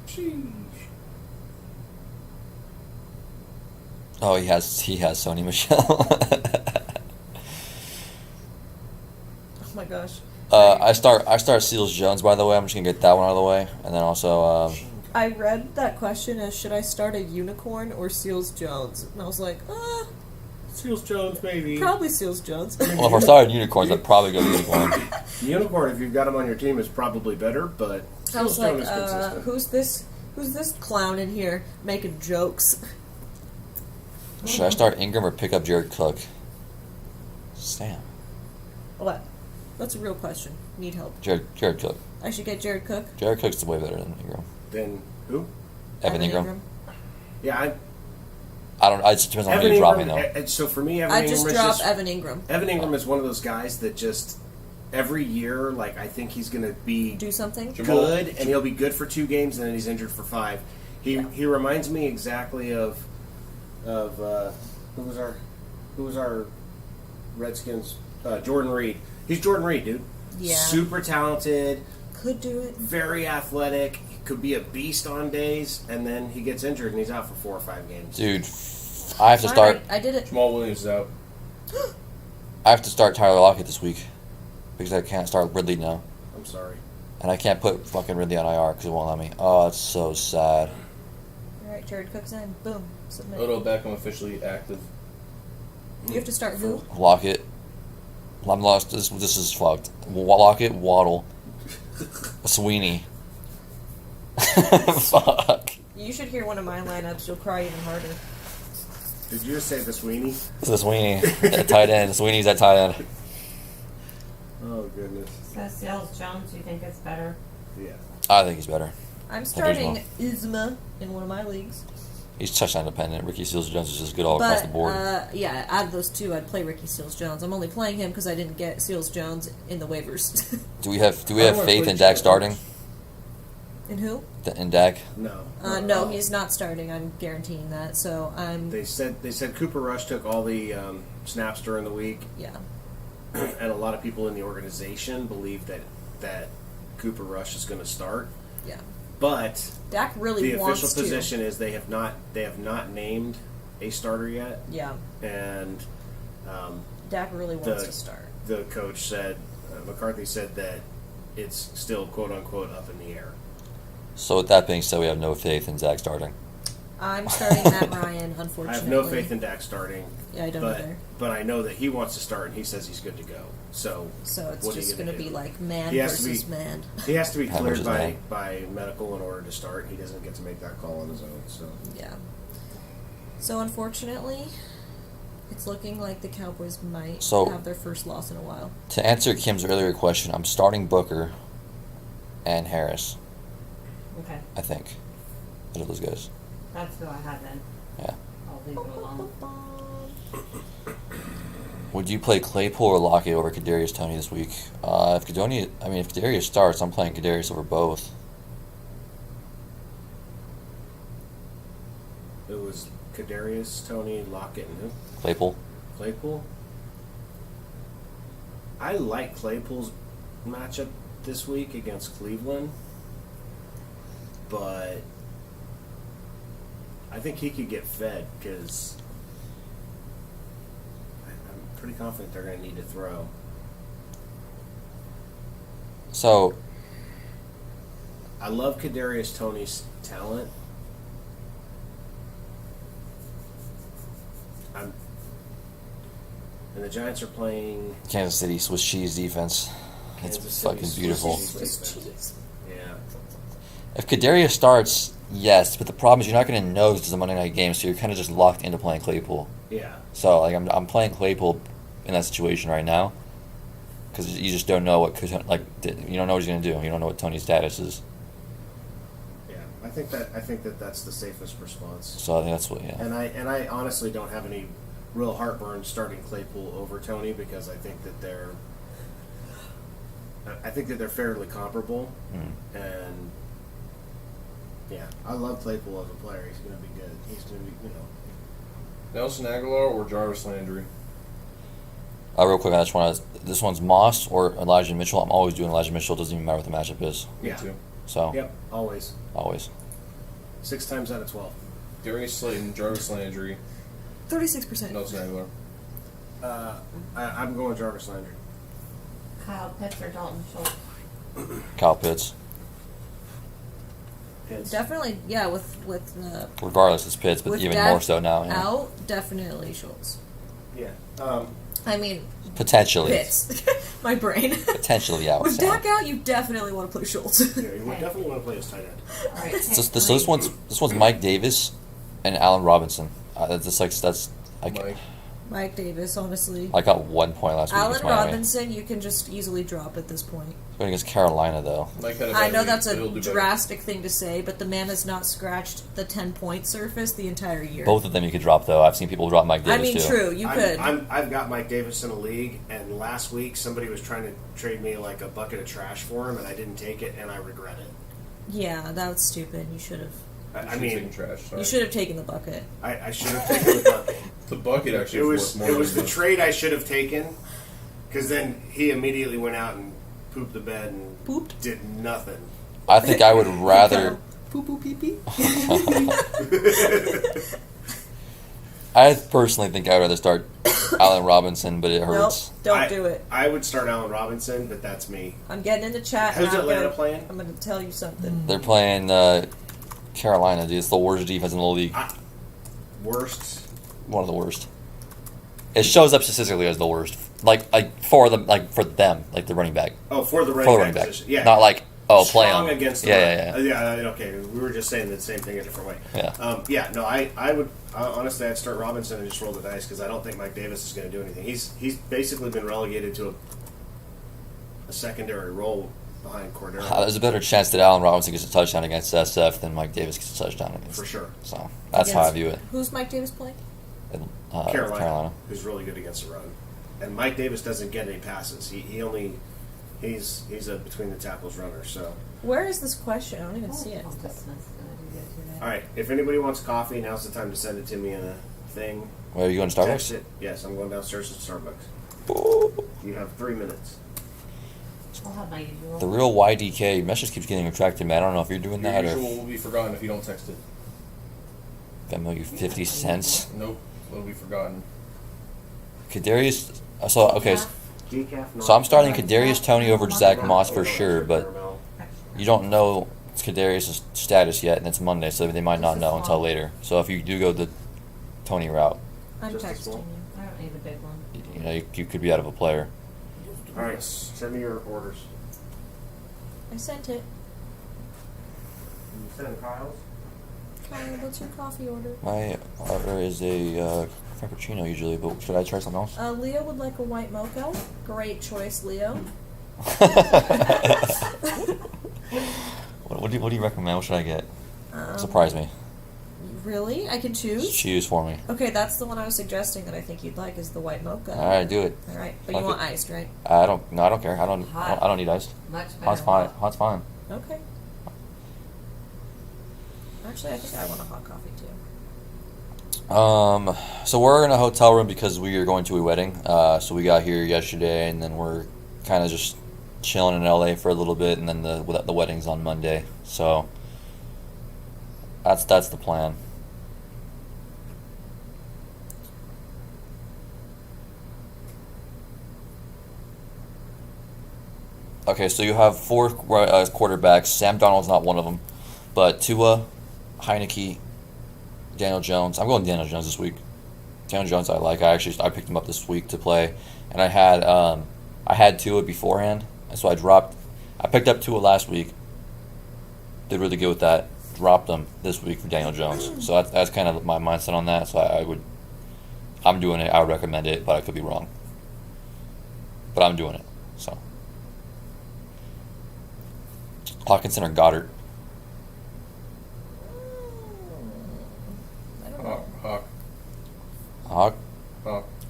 Sheesh. Oh, he has Sony Michel. Oh my gosh. I start Seals Jones, by the way. I'm just gonna get that one out of the way, and then also I read that question as should I start a unicorn or Seals Jones? And I was like, Seals Jones, maybe. probably Seals Jones. well, if I started unicorns, I'd probably go unicorn. Unicorn, if you've got him on your team, is probably better, but I Seals was like, Jones is consistent. who's this clown in here making jokes? Should I start Ingram or pick up Jared Cook? Sam. What? That's a real question. Need help. Jared Cook. I should get Jared Cook. Jared Cook's way better than Ingram. Then who? Evan Ingram. Yeah, It just depends on Evan who you're dropping Ingram. though. So for me, Evan I Ingram just is dropped Evan Ingram. Evan Ingram is one of those guys that just every year, like I think he's going to be Do something. good, and he'll be good for 2 games, and then he's injured for 5. He reminds me exactly of who was our Redskins Jordan Reed. He's Jordan Reed, dude. Yeah. Super talented, Could do it. very athletic. He could be a beast on days, and then he gets injured and he's out for 4 or 5 games. Dude, I have to Fine, start. I did it. Jamal Williams is out. I have to start Tyler Lockett this week because I can't start Ridley now, I'm sorry. and I can't put fucking Ridley on IR because it won't let me. Oh, it's so sad. All right, Jared Cook's in. Boom. Submit. Odell Beckham officially active. You have to start who? Lockett. I'm lost. This is fucked. Lockett, Waddle, Sweeney. Fuck. You should hear one of my lineups. You'll cry even harder. Did you just say the Sweeney? This is Sweeney at tight end. Sweeney's at tight end. Oh goodness. So Sales Jones, you think it's better? Yeah. I think he's better. I'm he's starting Isma in one of my leagues. He's touchdown dependent. Ricky Seals-Jones is just good all across the board. Yeah, out of those two, I'd play Ricky Seals-Jones. I'm only playing him because I didn't get Seals-Jones in the waivers. Do we have I don't wanna faith play in Dak Jones. starting? In who? In Dak? No. No, he's not starting. I'm guaranteeing that. So I'm. They said Cooper Rush took all the snaps during the week, Yeah. and a lot of people in the organization believe that Cooper Rush is going to start. Yeah. But Dak really the wants official to. position is they have not named a starter yet, Yeah. and Dak really wants to start. the coach said McCarthy said that it's still quote unquote up in the air. So with that being said, we have no faith in Zach starting. I'm starting Matt Ryan, unfortunately. I have no faith in Dak starting. Yeah, I don't either. But I know that he wants to start, and he says he's good to go. So It's what are you just gonna going to do? be like man He has to versus be- man. He has to be How cleared much is by, that? by medical in order to start. He doesn't get to make that call on his own. So Yeah. So unfortunately, it's looking like the Cowboys might have their first loss in a while. To answer Kim's earlier question, I'm starting Booker and Harris, Okay. I think. Out of those guys. That's who I had then. Yeah. I'll leave it alone. Would you play Claypool or Lockett over Kadarius Toney this week? If Kadarius starts, I'm playing Kadarius over both. it was Kadarius, Tony, Lockett, and who? Claypool. Claypool. I like Claypool's matchup this week against Cleveland, but I think he could get fed because I'm pretty confident they're going to need to throw. So, I love Kadarius Toney's talent. And the Giants are playing Kansas City Swiss cheese defense. It's Kansas City fucking Swiss beautiful. cheese defense. Yeah. If Kadarius starts, yes, but the problem is you're not going to know this is a Monday night game, so you're kind of just locked into playing Claypool. Yeah. So like I'm playing Claypool in that situation right now because you just don't know what you don't know what he's going to do. You don't know what Tony's status is. Yeah. I think that that's the safest response. So I think that's what. Yeah. And I honestly don't have any real heartburn starting Claypool over Tony because I think that they're fairly comparable. And yeah, I love Claypool as a player. He's going to be good. He's going to be, Nelson Aguilar or Jarvis Landry? Real quick, I just want to. This one's Moss or Elijah Mitchell. I'm always doing Elijah Mitchell. Doesn't even matter what the matchup is. Yeah. Me too. So. Yep. Always. 6 times out of 12. Darius Slayton, Jarvis Landry, 36%. Nelson Aguilar. I'm going Jarvis Landry. Kyle Pitts or Dalton Schultz? Kyle Pitts. Definitely, yeah. With Regardless, it's Pitts, but with even Dak more so now. Yeah. out, definitely Schultz. Yeah. I mean, Potentially. Pitts. My brain. Potentially out. With so. Dak out, you definitely want to play Schultz. Yeah, you would definitely want to play his tight end. All right. So this one's Mike Davis and Allen Robinson. Mike Davis, honestly. I got 1 point last week Allen against Miami. Robinson, you can just easily drop at this point. Going against Carolina though. I know that's a drastic thing to say, but the man has not scratched the 10-point surface the entire year. Both of them you could drop though. I've seen people drop Mike Davis I mean, too. true, you could. I've got Mike Davis in a league, and last week somebody was trying to trade me like a bucket of trash for him, and I didn't take it, and I regret it. Yeah, that was stupid. You should have. I mean, trash. You should have taken the bucket. I should have taken the bucket. The bucket actually It was was worth more. it was than the trade I should have taken, because then he immediately went out and pooped the bed and did nothing. I think I would rather. Poo poo pee pee. I personally think I'd rather start Allen Robinson, but it Nope, hurts. don't do it. I would start Allen Robinson, but that's me. I'm getting in the chat. Who's and I'm Atlanta gonna- playing? I'm going to tell you something. They're playing Carolina, dude. It's the worst defense in the league. Worst. One of the worst. It shows up statistically as the worst like for them, like the running back. Oh, for the For the running running back back. position. Yeah. Not like, oh, play Strong him. against the Yeah, run. yeah. Okay. We were just saying the same thing a different way. Yeah. No, I would honestly I'd start Robinson and just roll the dice because I don't think Mike Davis is going to do anything. He's basically been relegated to a secondary role behind Cordero. There's a better chance that Allen Robinson gets a touchdown against SF than Mike Davis gets a touchdown against. For sure. So that's how I view it. Who's Mike Davis playing? Carolina, who's really good against the run, and Mike Davis doesn't get any passes. He's a between the tackles runner. So Where is this question? I don't even see it. all right, if anybody wants coffee, now's the time to send it to me in a thing. Where are you going to Text Starbucks? it. Yes, I'm going downstairs to Starbucks. Ooh. You have 3 minutes. I'll have my usual. The real YDK message keeps getting retracted, man. I don't know if you're doing Your that usual or will be forgotten if you don't text it. Venmo you 50 cents. Nope, it'll be forgotten. Kadarius. So okay. Decaf. So I'm starting Kadarius Toney over Zach Moss for sure, but you don't know Kadarius' status yet, and it's Monday, so they might not know until later. So if you do go the Tony route, I'm Just a texting small? you. I don't need a big one. you know you could be out of a player. All right, send me your orders. I sent it. You send Kyle's. Kyle, what's your coffee order? My order is a frappuccino usually, but should I try something else? Leo would like a white mocha. Great choice, Leo. What do you recommend? What should I get? Surprise me. Really? I can choose? Choose for me. Okay, that's the one I was suggesting that I think you'd like is the white mocha. All right, do it. All right, but you Okay. want iced, right? I don't care. I don't need iced. Much better. Hot's fine. Hot's fine. Okay. Actually, I think I want a hot coffee too. So we're in a hotel room because we are going to a wedding. So we got here yesterday, and then we're kind of just chilling in LA for a little bit, and then the wedding's on Monday. So that's the plan. Okay, so you have four quarterbacks. Sam Darnold's not one of them, but Tua, Heineke, Daniel Jones. I'm going Daniel Jones this week. Daniel Jones I like. I picked him up this week to play, and I had Tua beforehand, and so I picked up Tua last week. Did really good with that. Dropped him this week for Daniel Jones. So that's kind of my mindset on that. So I'm doing it. I would recommend it, but I could be wrong. But I'm doing it. So Hawkinson or Goddard? I don't know. Hawk?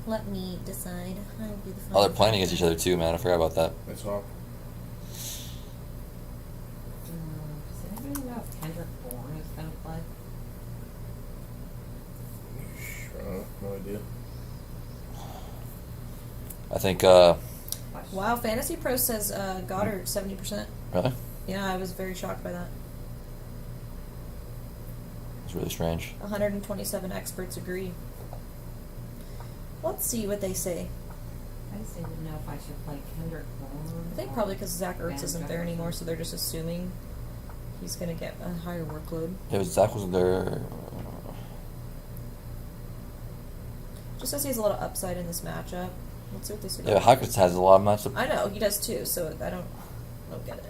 Let me decide. I will be the Oh, they're playing against each other too, man. I forgot about that. It's Hawk. Does anybody know if Kendrick Bourne is going to play? No idea. I think, Wow, Fantasy Pro says Goddard 70%. really? Yeah, I was very shocked by that. It's really strange. 127 experts agree. Let's see what they say. I just didn't know if I should play Kendrick Bourne. I think probably because Zach Ertz isn't there anymore, so they're just assuming he's going to get a higher workload. Yeah, Zach wasn't there. Just says he has a lot of upside in this matchup. Let's see what they say. Yeah, Hawkins has a lot of matchup. I know, he does too, so I don't get it.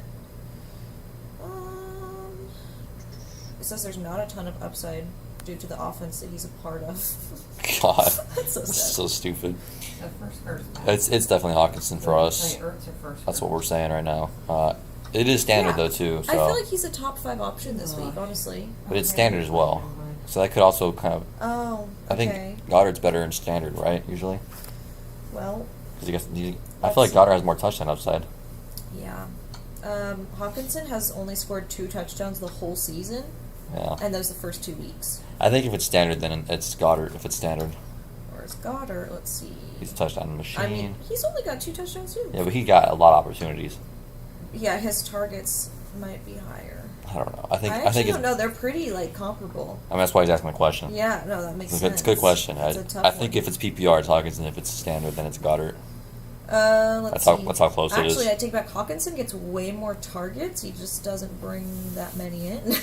It says there's not a ton of upside due to the offense that he's a part of. God, That's so sad. so stupid. The first person. It's definitely Hawkinson for us. Play Ertz or first That's what person. we're saying right now. It is standard Yeah. though too, I so feel like he's a top 5 option this week, honestly. but it's standard as well. So that could also kind of. Oh, I okay. think Goddard's better in standard, right? Usually, Well, because I feel like Goddard has more touchdown upside. yeah. Hawkinson has only scored 2 touchdowns the whole season, Yeah, and those the first 2 weeks. I think if it's standard, then it's Goddard. If it's standard, Where's Goddard? Let's see. he's a touchdown machine. I mean, he's only got 2 touchdowns too. Yeah, but he got a lot of opportunities. Yeah, his targets might be higher. I don't know. I think actually it's. don't know. They're pretty comparable. I mean, that's why he's asking the question. Yeah, no, that makes It's sense. a good question. It's a I tough think one. if it's PPR, it's Hawkinson. If it's standard, then it's Goddard. Let's That's see. how close it is. Actually, I take back. Hawkinson gets way more targets. He just doesn't bring that many in.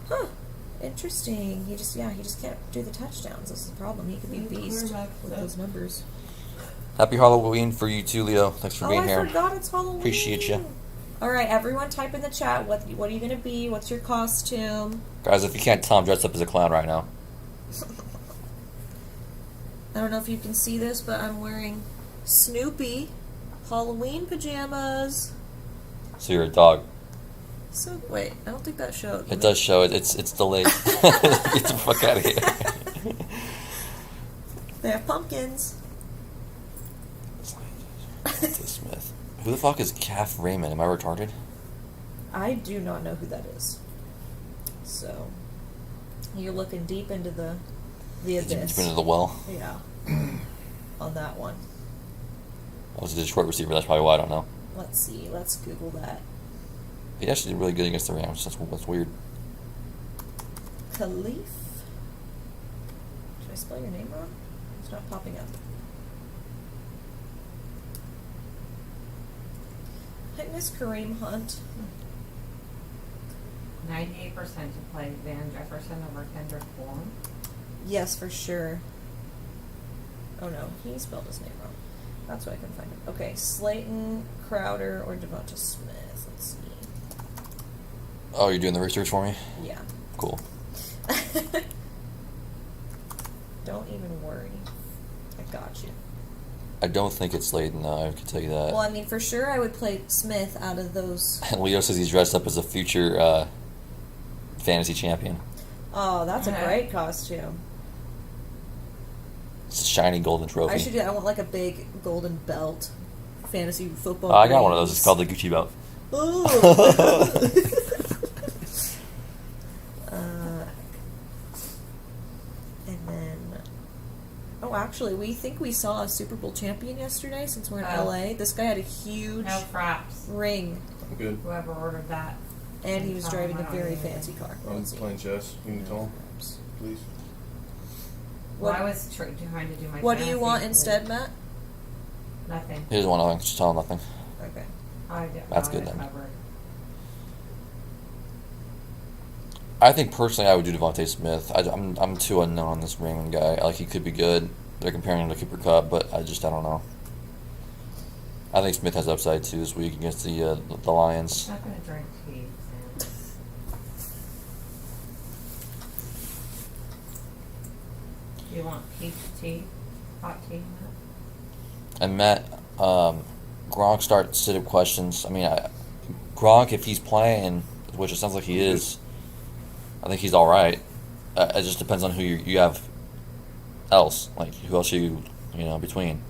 Huh. Interesting. He just can't do the touchdowns. This is the problem. He could be a beast with those numbers. Happy Halloween for you too, Leo. Thanks for being I here. forgot it's Halloween. Appreciate you. All right, everyone, type in the chat. What are you gonna be? What's your costume? Guys, if you can't tell, I'm dressed up as a clown right now. I don't know if you can see this, but I'm wearing Snoopy Halloween pajamas. So you're a dog. So wait, I don't think that showed. It does show it. It's delayed. Get the fuck out of here. They have pumpkins. Smith. Who the fuck is Calf Raymond? Am I retarded? I do not know who that is. So you're looking deep into the It's abyss. been into the well. Yeah. On that one. I was a Detroit receiver. That's probably why I don't know. Let's see. Let's Google that. He actually did really good against the Rams. That's weird. Khalif. Did I spell your name wrong? It's not popping up. Fitness Kareem Hunt. 98% to play Van Jefferson over Kendrick Bourne. Yes, for sure. Oh no, he spelled his name wrong. That's why I couldn't find him. Okay, Slayton, Crowder, or Devonta Smith. Let's see. Oh, you're doing the research for me? Yeah. Cool. Don't even worry. I got you. I don't think it's Slayton, I can tell you that. Well, I mean, for sure I would play Smith out of those. Leo says he's dressed up as a future fantasy champion. Oh, that's a great costume. It's a shiny golden trophy. I should do that. I want like a big golden belt. Fantasy football. I got one of those. It's called the Gucci belt. Ooh. And then, actually, we think we saw a Super Bowl champion yesterday since we're in LA. This guy had a huge No props. ring, I'm good. Whoever ordered that. and he was Oh, driving a I don't very know. fancy car. I'm Let's see. playing chess. You can tell him, please. Well, What- I was trying to do my. What do you want fantasy instead, Matt? for Nothing. He doesn't want nothing. Just tell him nothing. Okay. That's I good had then. covered. I think personally I would do Devontae Smith. I'm too unknown on this Raymond guy. Like, he could be good. They're comparing him to Cooper Kupp, but I don't know. I think Smith has upside too this week against the Lions. I'm not gonna drink tea, Sam. Do you want peach tea? Hot tea? And Matt, Gronk starts sit-up questions. I mean, Gronk, if he's playing, which it sounds like he is, I think he's all right. It just depends on who you have else. Like, who else you between.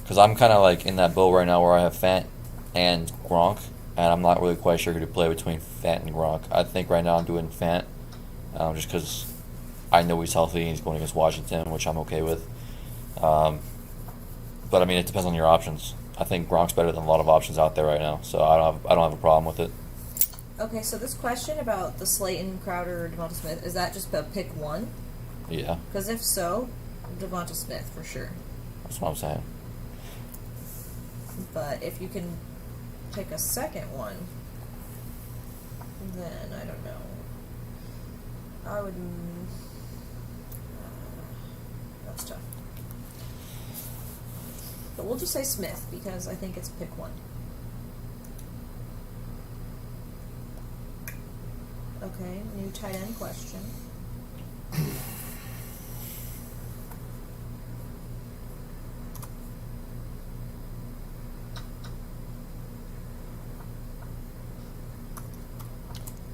Because I'm kind of like in that boat right now where I have Fant and Gronk, and I'm not really quite sure who to play between Fant and Gronk. I think right now I'm doing Fant, just because I know he's healthy and he's going against Washington, which I'm okay with. But I mean, it depends on your options. I think Gronk's better than a lot of options out there right now, so I don't have a problem with it. Okay, so this question about the Slayton, Crowder, or Devonta Smith, is that just a pick one? Yeah, Because if so, Devonta Smith for sure. that's what I'm saying. But if you can pick a second one, then I don't know. I would. That's tough. But we'll just say Smith because I think it's pick one. Okay, new tight end question.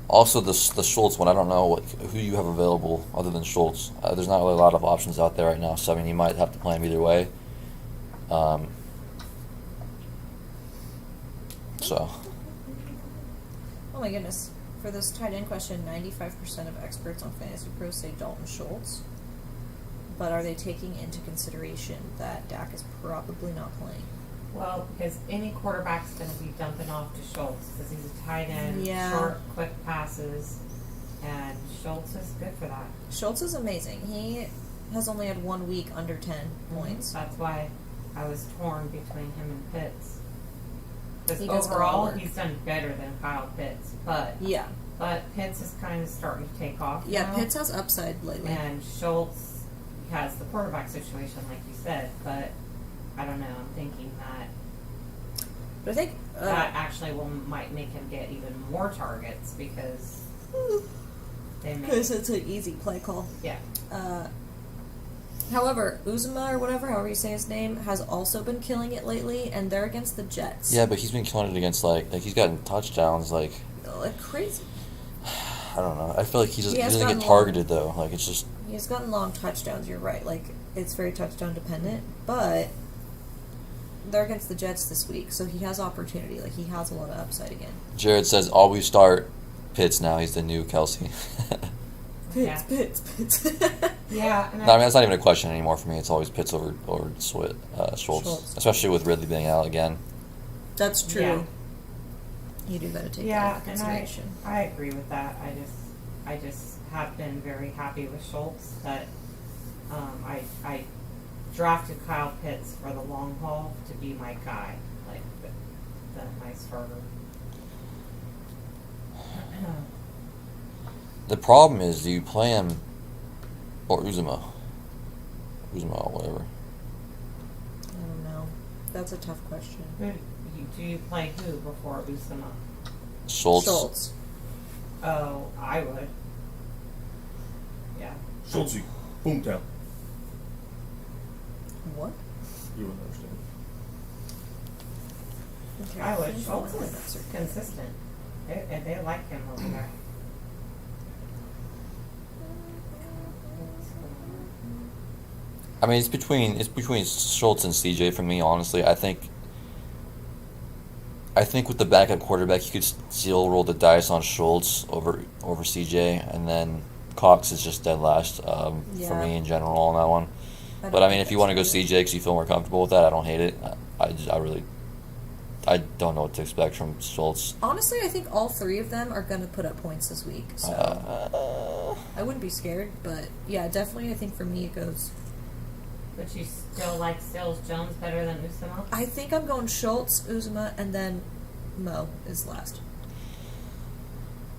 Also, the Schultz one, I don't know who you have available other than Schultz. There's not really a lot of options out there right now, so I mean, you might have to play him either way. So. Oh my goodness. For this tight end question, 95% of experts on Fantasy Pros say Dalton Schultz. But are they taking into consideration that Dak is probably not playing? Well, because any quarterback's going to be dumping off to Schultz because he's a tight end, Yeah. short, quick passes, and Schultz is good for that. Schultz is amazing. He has only had 1 week under 10 points. That's why I was torn between him and Pitts. Because He does go to overall, work. he's done better than Kyle Pitts. but Yeah. Pitts is kind of starting to take off. Yeah, now. Pitts has upside lately. And Schultz has the quarterback situation, like you said, but I don't know. I'm thinking that But I think that actually might make him get even more targets because they may. because it's an easy play call. Yeah. However, Uzuma or whatever, however you say his name, has also been killing it lately, and they're against the Jets. Yeah, but he's been killing it against like he's gotten touchdowns like Like crazy. I don't know. I feel like he He doesn't has get gotten targeted though. Like it's just He's gotten long touchdowns. You're right. Like it's very touchdown dependent, but they're against the Jets this week, so he has opportunity. Like he has a lot of upside again. Jared says always start Pitts now. He's the new Kelsey. Yeah. Pitts. Yeah. And No, I mean that's not even a question anymore for me. It's always Pitts over Schultz, Schultz. especially with Ridley being out again. That's true. Yeah. You do gotta take Yeah, that into and consideration. I agree with that. I just have been very happy with Schultz, but I drafted Kyle Pitts for the long haul to be my guy, like my starter. The problem is, do you play him or Uzuma? Uzuma or whatever. I don't know. That's a tough question. Do you play who before Usama? Schultz. Oh, I would. Yeah. Schultz, boomtown. What? You wouldn't understand. Okay. I would. think Schultz I'll is answer. consistent. They like him over there. I mean, it's between Schultz and CJ for me. Honestly, I think with the backup quarterback, you could still roll the dice on Schultz over CJ, and then Cox is just dead last for Yeah. me in general on that one. don't But I mean, think if you want to go that's good. CJ because you feel more comfortable with that, I don't hate it. I don't know what to expect from Schultz. Honestly, I think all three of them are gonna put up points this week. So I wouldn't be scared, but yeah, definitely. I think for me it goes. But you still like Stills Jones better than Usama? I think I'm going Schultz, Uzuma, and then Mo is last.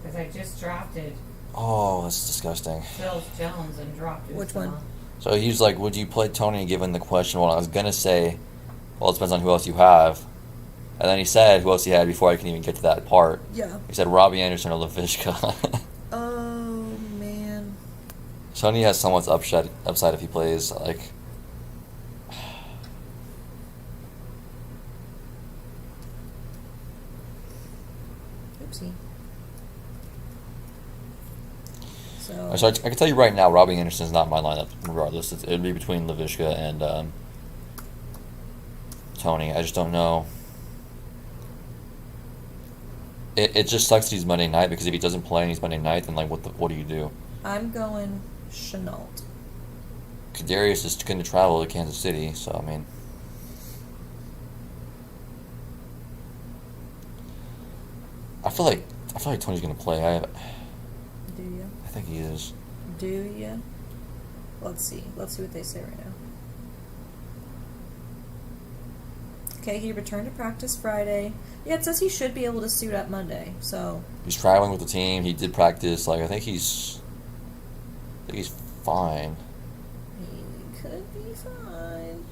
Because I just drafted Oh, that's disgusting. Stills Jones and dropped Usama. Which one? So he's like, would you play Tony given the question? Well, I was going to say, well, it depends on who else you have. And then he said who else he had before I can even get to that part. Yeah. He said Robbie Anderson or LaVishka. Oh man. Tony has so much upside if he plays. Like, Oopsie. So. so I can tell you right now, Robbie Anderson's not in my lineup regardless. It would be between LaVishka and Tony. I just don't know. It just sucks that he's Monday night, because if he doesn't play and he's Monday night, then like what do you do? I'm going Chenault. Kadarius is going to travel to Kansas City, so I mean, I feel like Tony's going to play. Do you? I think he is. Do you? Let's see. Let's see what they say right now. Okay, he returned to practice Friday. Yeah, it says he should be able to suit up Monday. So He's traveling with the team. He did practice. Like I think he's fine. he could be fine.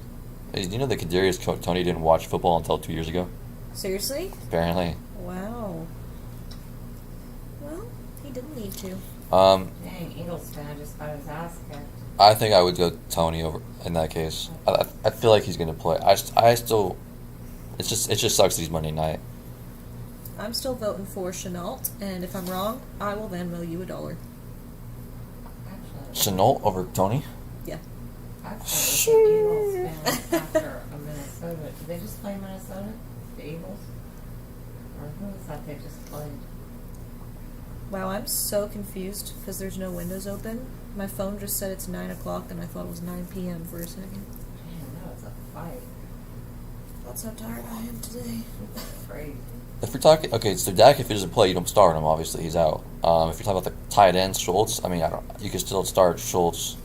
Hey, do you know that Kadarius Tony didn't watch football until 2 years ago? Seriously? Apparently. Wow. Well, he didn't need to. Dang, Eagles fan just got his ass kicked. I think I would go Tony over in that case. I feel like he's going to play. I still. It just sucks that he's Monday night. I'm still voting for Chenault, and if I'm wrong, I will Venmo you $1. Actually, Chenault over Tony? Yeah. actually, the Eagles fan after a Minnesota. Did they just play Minnesota? The Eagles? Or who was that they just played? Wow, I'm so confused because there's no windows open. My phone just said it's 9 o'clock, and I thought it was 9 p.m. for a second. Man, that was a fight. That's how tired I am today. Crazy. If you're talking, okay, so Dak, if he doesn't play, you don't start him. Obviously, he's out. If you're talking about the tight ends, Schultz, I mean, you can still start Schultz.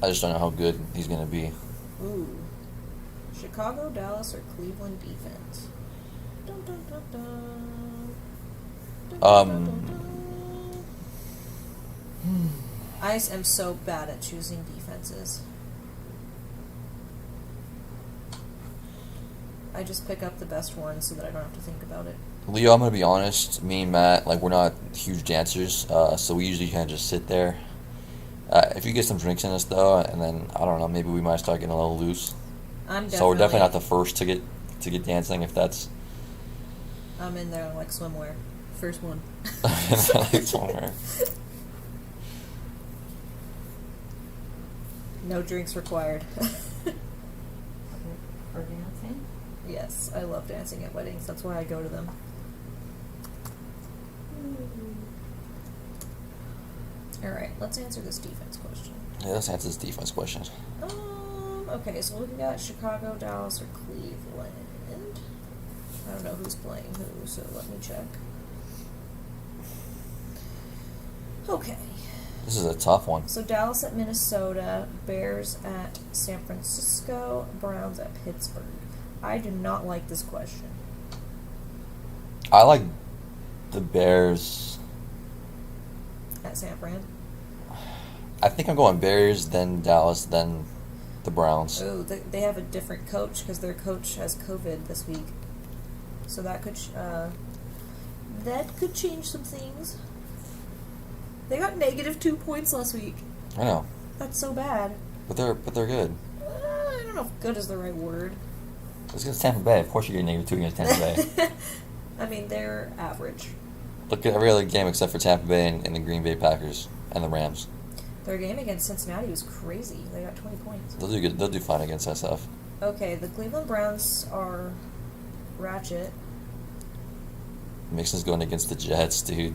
I just don't know how good he's going to be. Ooh. Chicago, Dallas, or Cleveland defense? Dun, dun, dun, dun. Dun, dun, dun, dun, dun. I am so bad at choosing defenses. I just pick up the best ones so that I don't have to think about it. Leo, I'm gonna be honest. Me and Matt, like, we're not huge dancers, so we usually kind of just sit there. If you get some drinks in us though, and then I don't know, maybe we might start getting a little loose. So we're definitely not the first to get dancing. If that's I'm in there like swimwear. First one. somewhere. No drinks required. For dancing? Yes, I love dancing at weddings. That's why I go to them. All right, let's answer this defense question. Yeah, let's answer this defense question. Okay, so we've got Chicago, Dallas, or Cleveland. I don't know who's playing who, so let me check. Okay. This is a tough one. So Dallas at Minnesota, Bears at San Francisco, Browns at Pittsburgh. I do not like this question. I like the Bears. At San Fran? I think I'm going Bears, then Dallas, then the Browns. Oh, they have a different coach because their coach has COVID this week. So that could change some things. They got -2 points last week. I know, That's so bad. but they're good. I don't know if good is the right word. It's against Tampa Bay. Of course, you're getting -2 against Tampa Bay. I mean, they're average. Look at every other game except for Tampa Bay and the Green Bay Packers and the Rams. Their game against Cincinnati was crazy. They got 20 points. They'll do good. They'll do fine against SF. Okay, the Cleveland Browns are ratchet. Mixon's going against the Jets, dude.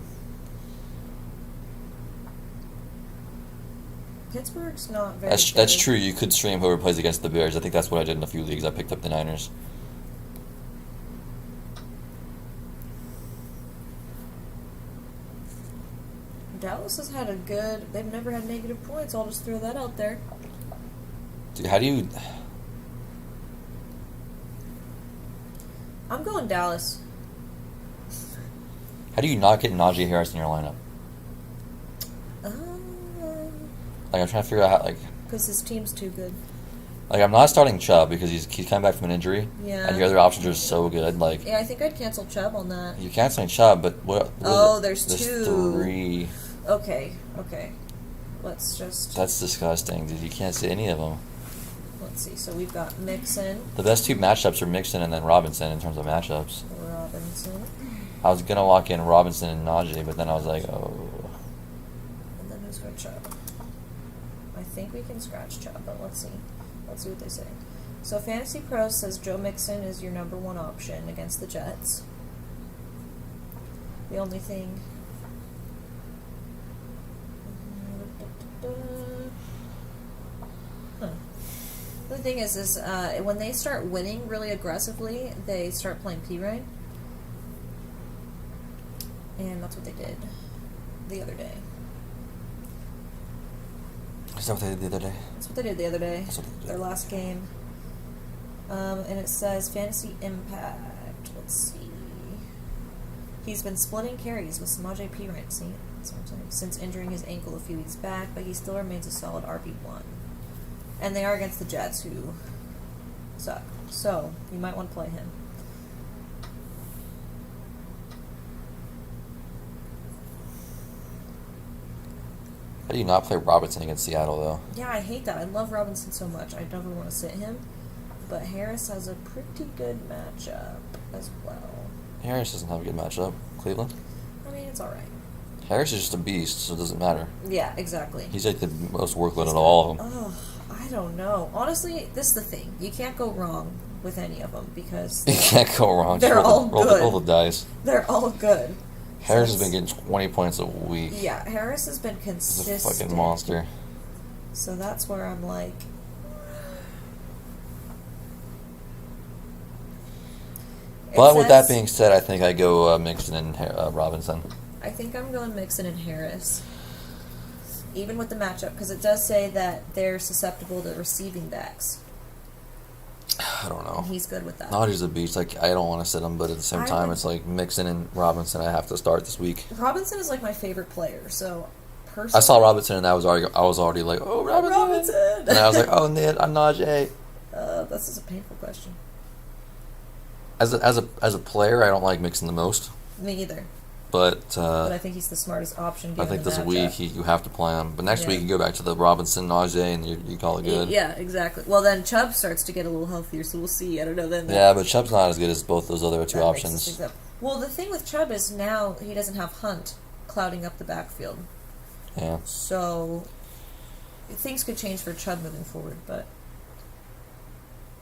Pittsburgh's not very That's good. true. You could stream whoever plays against the Bears. I think that's what I did in a few leagues. I picked up the Niners. Dallas has had they've never had negative points. I'll just throw that out there. Dude, how do you... I'm going Dallas. How do you not get Najee Harris in your lineup? Like, I'm trying to figure out how, like... Because his team's too good. Like, I'm not starting Chubb because he's coming back from an injury. Yeah. And your other options are so good. Like, Yeah, I think I'd cancel Chubb on that. you can't say Chubb, but what Oh, is it? there's There's two. 3. Okay. Let's Disgusting, dude. You can't say any of them. let's see. So we've got Mixon, The best 2 matchups are Mixon and then Robinson in terms of matchups. Robinson, I was going to lock in Robinson and Najee, but then I was like, oh... and then who's got Chubb? I think we can scratch Chubb, but let's see. Let's see what they say. So Fantasy Pro says Joe Mixon is your number 1 option against the Jets. The only thing... The thing is when they start winning really aggressively, they start playing P-Rain. And that's what they did the other day. Is that what they did the other day? That's what they did the other day. That's what they did. Their last game. And it says Fantasy Impact. Let's see. He's been splitting carries with Samaje Perine, since injuring his ankle a few weeks back, but he still remains a solid RB1. And they are against the Jets, who suck. So, you might want to play him. How do you not play Robinson against Seattle, though? Yeah, I hate that. I love Robinson so much. I never want to sit him. But Harris has a pretty good matchup as well. Harris doesn't have a good matchup. Cleveland? I mean, it's alright. Harris is just a beast, so it doesn't matter. Yeah, exactly. He's like the most workload of all of them. Oh, I don't know. Honestly, this is the thing. You can't go wrong with any of them because You can't go wrong. They're Just all good. Roll the dice. they're all good. Harris So has been getting 20 points a week. Yeah, Harris has been He's consistent. a fucking monster. So that's where I'm like... But with that being said, I think I go Mixon and Robinson. I think I'm going Mixon and Harris. Even with the matchup, because it does say that they're susceptible to receiving backs. I don't know. and he's good with that. Najee's a beast. Like, I don't want to sit him, but at the same I time, would- it's like Mixon and Robinson. I have to start this week. Robinson is like my favorite player, so personally, I saw Robinson, and I was already like, oh, Robinson. And I was like, oh, Najee. This is a painful question. As a player, I don't like Mixon the most, Me either. but But I think he's the smartest option. I Given think the this matchup. week you have to play him. But next Yeah. week you go back to the Robinson, Najee, and you call it good. Yeah, exactly. Well, then Chubb starts to get a little healthier, so we'll see. I don't know then. Yeah, but Chubb's not as good as both those other two That makes options. us think that- Well, the thing with Chubb is now he doesn't have Hunt clouding up the backfield, Yeah. so things could change for Chubb moving forward. But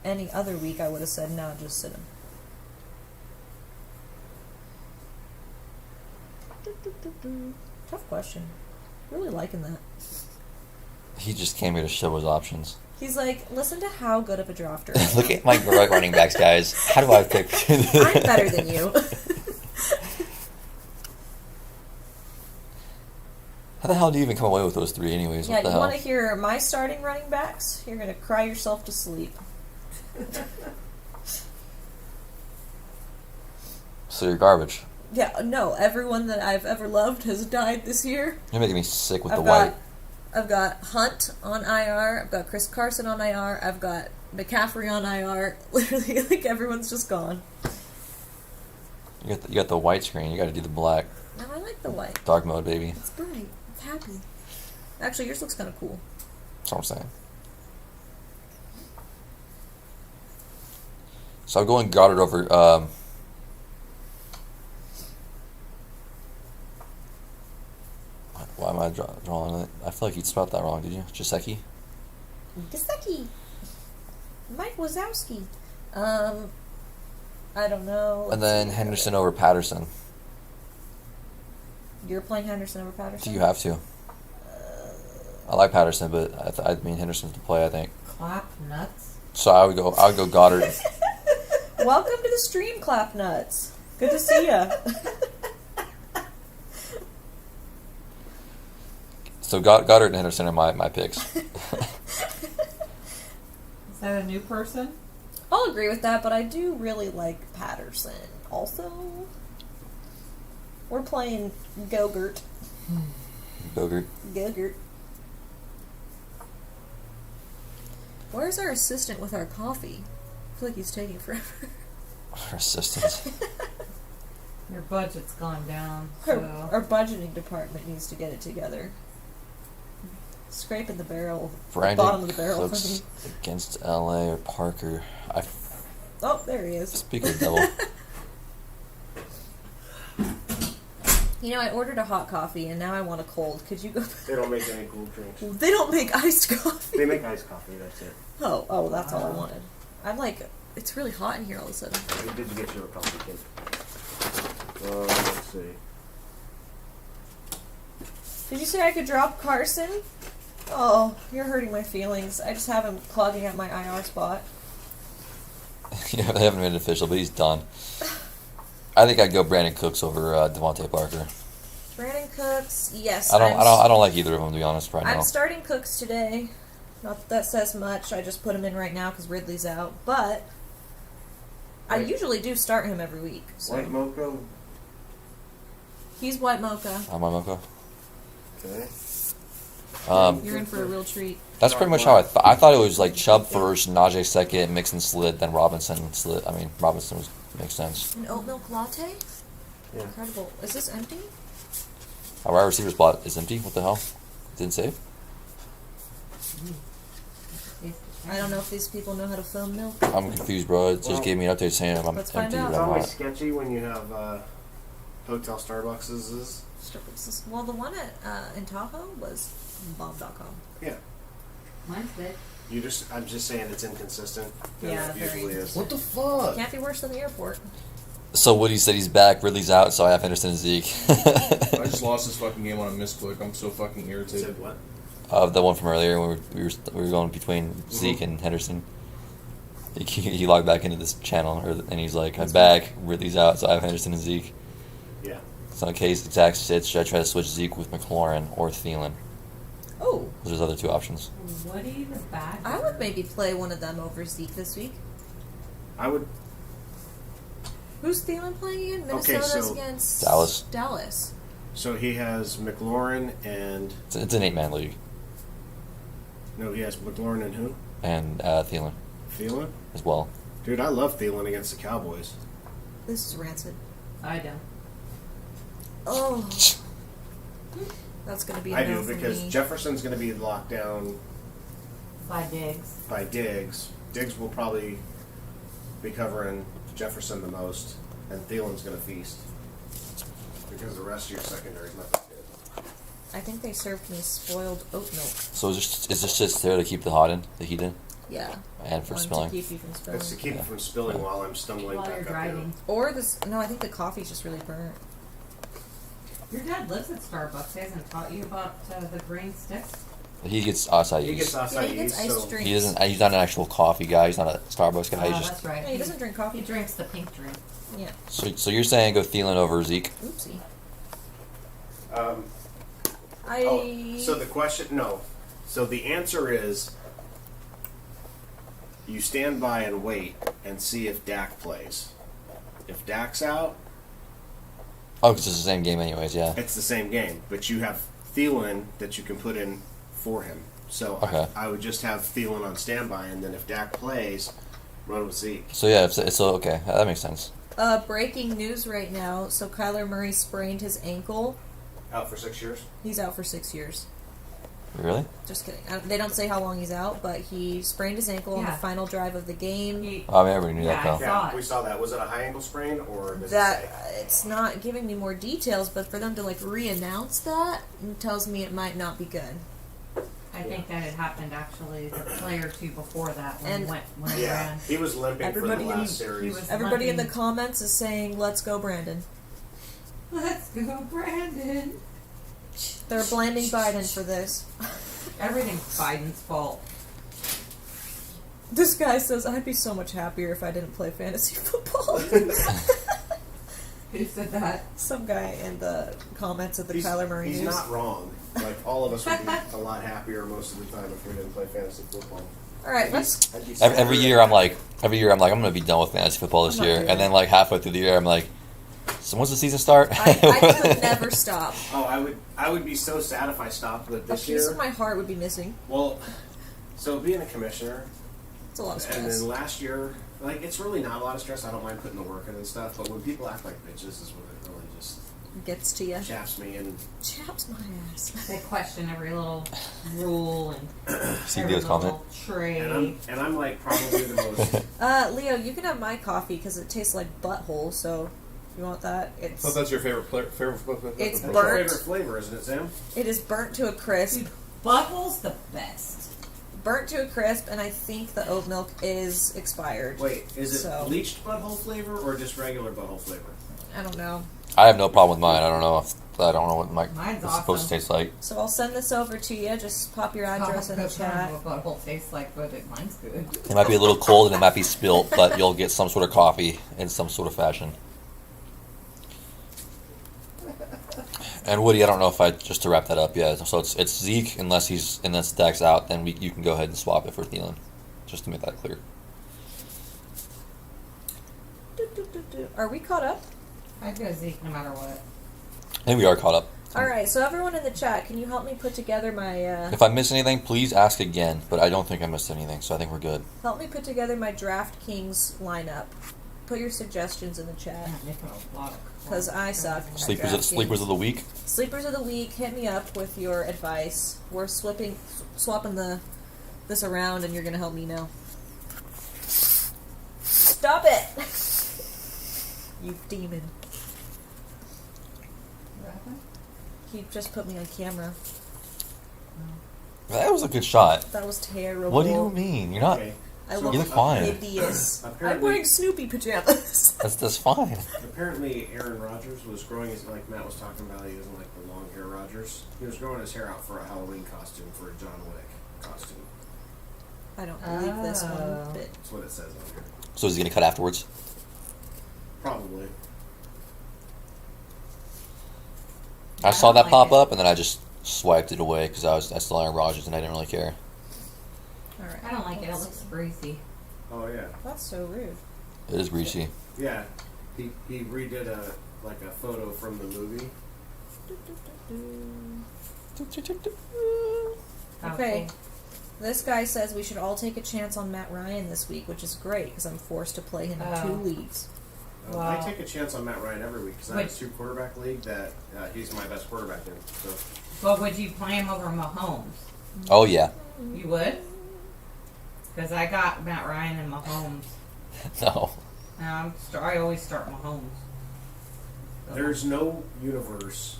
any other week, I would have said no, just sit him. Tough question. Really liking that. He just came here to show his options. He's like, listen to how good of a drafter I am. Look at my running backs, guys. How do I pick? I'm better than you. How the hell do you even come away with those three, anyways? Yeah, What the you hell? want to hear my starting running backs? You're gonna cry yourself to sleep. So you're garbage. Yeah, no, everyone that I've ever loved has died this year. You're making me sick with I've the got, white. I've got Hunt on IR. I've got Chris Carson on IR. I've got McCaffrey on IR. Literally, like everyone's just gone. You got the white screen. You got to do the black. No, I like the white. Dark mode, baby. It's bright. It's happy. Actually, yours looks kind of cool. That's what I'm saying. So I'm going Goddard over. Why am I drawing it? I feel like you'd spelled that wrong, did you? Jaceki? Gesicki. Mike Wazowski. I don't know. And Let's then see. Henderson over Patterson. You're playing Henderson over Patterson? Do you have to? I like Patterson, but I mean Henderson's the play, I think. Clap nuts. So I would go Goddard. Welcome to the stream, Clap Nuts. Good to see ya. So Goddard and Henderson are my picks. Is that a new person? I'll agree with that, but I do really like Patterson. Also, we're playing Gogurt. Bogert. Gogurt. Where's our assistant with our coffee? I feel like he's taking forever. Our assistants. Your budget's gone down. Our, So our budgeting department needs to get it together. Scraping the barrel, the bottom Brandon of the barrel for me. Cooks against LA or Parker. Oh, there he is. Speak of the devil. You know, I ordered a hot coffee and now I want a cold. Could you go? They don't make any cool drinks. They don't make iced coffee. They make iced coffee, that's it. Oh, that's all I wanted. I'm like, it's really hot in here all of a sudden. We did get you a coffee cake. Let's see. Did you say I could drop Carson? Oh, you're hurting my feelings. I just have him clogging up my IR spot. Yeah, they haven't made it official, but he's done. I think I'd go Brandon Cooks over Devontae Parker. Brandon Cooks, yes. I don't like either of them, to be honest, right I'm now. starting Cooks today. Not that that says much. I just put him in right now because Ridley's out. But I Right. usually do start him every week. So. White mocha. He's white mocha. I'm on Mocha. Okay. You're in for a real treat. That's pretty much how I thought it was like Chubb first, Najee second, Mixon slid, then Robinson slid. I mean, Robinson makes sense. An oat milk latte? Yeah. Incredible. Is this empty? Our wide receiver spot is empty. What the hell? Didn't save? I don't know if these people know how to film milk. I'm confused, bro. It just gave me an update saying I'm Let's find empty. out. But It's I'm always not. sketchy when you have hotel Starbucks. Well, the one at in Tahoe was Bob.com. Yeah. mine's good. I'm just saying it's inconsistent. Yeah, It very usually is. What the fuck? Can't be worse than the airport. So Woody said he's back. Ridley's out, so I have Henderson and Zeke. I just lost this fucking game on a misclick. I'm so fucking irritated. Said what? The one from earlier, when we were going between Zeke and Henderson. He logged back into this channel, and he's like, "I'm back. Ridley's out, so I have Henderson and Zeke." Yeah. So in case Zach sits, should I try to switch Zeke with Mclaren or Thielen? Oh, There's other two options. Woody the bad. I would maybe play one of them over Zeke this week. I would. Who's Thielen playing again? Okay, Minnesota's so- against Dallas. So he has McLaurin and It's an 8-man league. no, he has McLaurin and who? And Thielen Thielen. as well. Dude, I love Thielen against the Cowboys. This is rancid. I don't. Oh. That's going to be a I no do for because me. Jefferson's going to be locked down By Diggs. by Diggs. Diggs will probably be covering Jefferson the most, and Thielen's going to feast because the rest of your secondary is not that good. I think they served me spoiled oat milk. So is this just there to keep the heat in? Yeah. And for Wanted spilling? to keep you from spilling. It's to keep it from spilling while I'm stumbling While back you're up here. driving. Or this. No, I think the coffee's just really burnt. Your dad lives at Starbucks. He hasn't taught you about the green sticks? He gets acai. He gets Yeah, acai, he gets iced so drinks. He doesn't. He's not an actual coffee guy. He's not a Starbucks guy. He's just. That's right. Yeah, he doesn't drink coffee. He drinks the pink drink. Yeah. So you're saying go Thielen over Zeke? Oopsie. So the question, no. So the answer is you stand by and wait and see if Dak plays. If Dak's out, Oh, because it's the same game anyways. Yeah. it's the same game, but you have Thielen that you can put in for him. So Okay. I would just have Thielen on standby, and then if Dak plays, run with Zeke. So yeah, it's okay. That makes sense. Breaking news right now. So Kyler Murray sprained his ankle. Out for 6 years? He's out for 6 years. Really? Just kidding. They don't say how long he's out, but he sprained his ankle on the Yeah. final drive of the game. He, I mean, everybody knew that Yeah, though. I saw Yeah, it. we saw that. Was it a high ankle sprain or does That it say? it's not giving me more details, but for them to re-announce that tells me it might not be good. I think that it happened actually the play or two before that when And- he Yeah, ran. he was limping for the Everybody in- last series. he was- Everybody in the Limping. comments is saying, "Let's go, Brandon." Let's go, Brandon. They're blaming Biden for this. Everything's Biden's fault. This guy says, "I'd be so much happier if I didn't play fantasy football." Who said that? Some guy in the comments of the Kyler Murray he's news. not wrong. Like, all of us would be a lot happier most of the time if we didn't play fantasy football. All right, let's. I'd be Every sadder. year I'm like, I'm gonna be done with fantasy football this I'm not year, doing and then it. like halfway through the year I'm like, so when's the season start? I could never stop. Oh, I would be so sad if I stopped, but A this piece year, of my heart would be missing. well, so being a commissioner, It's a lot of and stress. then last year, like, it's really not a lot of stress. I don't mind putting the work in and stuff, but when people act like bitches is when it really just Gets to you. chaps me. And Chaps my ass. They question every little rule and See every Leo's comment? little trade. and I'm like probably the most. Leo, you can have my coffee because it tastes like butthole. So, if you want that, So that's your favorite It's What's your burnt. favorite flavor, isn't it, Sam? It is burnt to a crisp. Dude, butthole's the best. Burnt to a crisp, and I think the oat milk is expired. Wait, is it So- bleached butthole flavor or just regular butthole flavor? I don't know. I have no problem with mine. I don't know what Mine's it's supposed to awesome. taste like. So I'll send this over to you. Just pop your address in the chat. What butthole tastes like, but mine's good. It might be a little cold and it might be spilt, but you'll get some sort of coffee in some sort of fashion. And Woody, I don't know if just to wrap that up, yeah. So it's Zeke unless Dak's out, then you can go ahead and swap it for Thielen, just to make that clear. Are we caught up? I'd go Zeke no matter what. I think we are caught up. All right. So everyone in the chat, can you help me put together my If I miss anything, please ask again. But I don't think I missed anything, so I think we're good. help me put together my Draftkings lineup? Put your suggestions in the chat I'm making a lot of because I suck. at Sleepers DraftKings. of the week. Sleepers of the week. Hit me up with your advice. We're swapping this around, and you're gonna help me now. Stop it, you demon! He just put me on camera. That was a good shot. That was terrible. What do you mean? You're not. Okay. I So- look You look fine. hideous. I'm Apparently- wearing Snoopy pajamas. That's fine. Apparently, Aaron Rodgers was growing his, like Matt was talking about, he doesn't like the long hair Rodgers. He was growing his hair out for a Halloween costume, for a John Wick costume. I don't believe this one Oh. bit. That's what it says on here. So is he gonna cut afterwards? Probably. I I saw don't that like pop it. up and then I just swiped it away because I still Aaron Rodgers and I didn't really care. All right. I don't like it. It looks greasy. Oh, yeah. That's so rude. It is greasy. Yeah, he redid a photo from the movie. Okay. This guy says we should all take a chance on Matt Ryan this week, which is great because I'm forced to play him in 2 leagues. I Wow. take a chance on Matt Ryan every week because I have a 2-quarterback league that he's my best quarterback in. So But would you play him over Mahomes? Oh yeah. You would? Because I got Matt Ryan and Mahomes. No. And I always start Mahomes. So- there's no universe,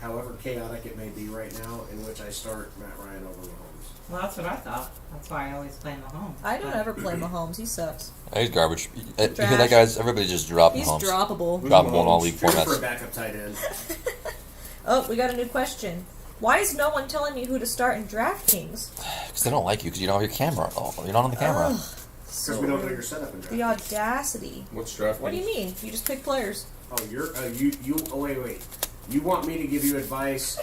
however chaotic it may be right now, in which I start Matt Ryan over Mahomes. Well, that's what I thought. That's why I always play Mahomes. I don't But- ever play Mahomes. He sucks. He's garbage. You hear Trash. that, guys? Everybody just drop He's Mahomes. droppable. Drop him on all league Good for a formats. backup tight end. Oh, we got a new question. Why is no one telling me who to start in DraftKings? Because they don't like you because you don't have your camera. Oh, you're not on the camera. Ugh, Because we don't know your setup in the draft. audacity. What's draft? What do you mean? You just pick players. Oh, you're you. Oh, wait. You want me to give you advice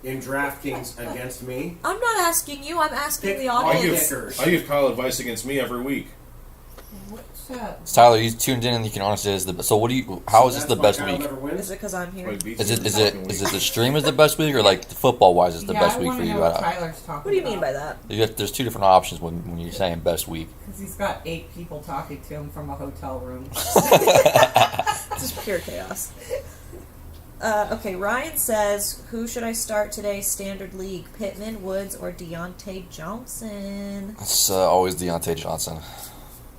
in DraftKings against me? I'm not asking you. I'm asking Pick the all audience. kickers. I give Kyle advice against me every week. What's that? Tyler, you tuned in and you can honestly say it's the. So what do you? How is this the best Kyle week? never wins? Is it because I'm here? Like, beats Is me it every is it fucking is week. it the stream is the best week or like football wise is the best week I for wanna you? know what Tyler's talking What do you mean by about. that? There's 2 different options when you're saying best week. Because he's got 8 people talking to him from a hotel room. This is pure chaos. Okay, Ryan says, who should I start today? Standard League, Pittman, Woods, or Deontay Johnson? It's always Deontay Johnson.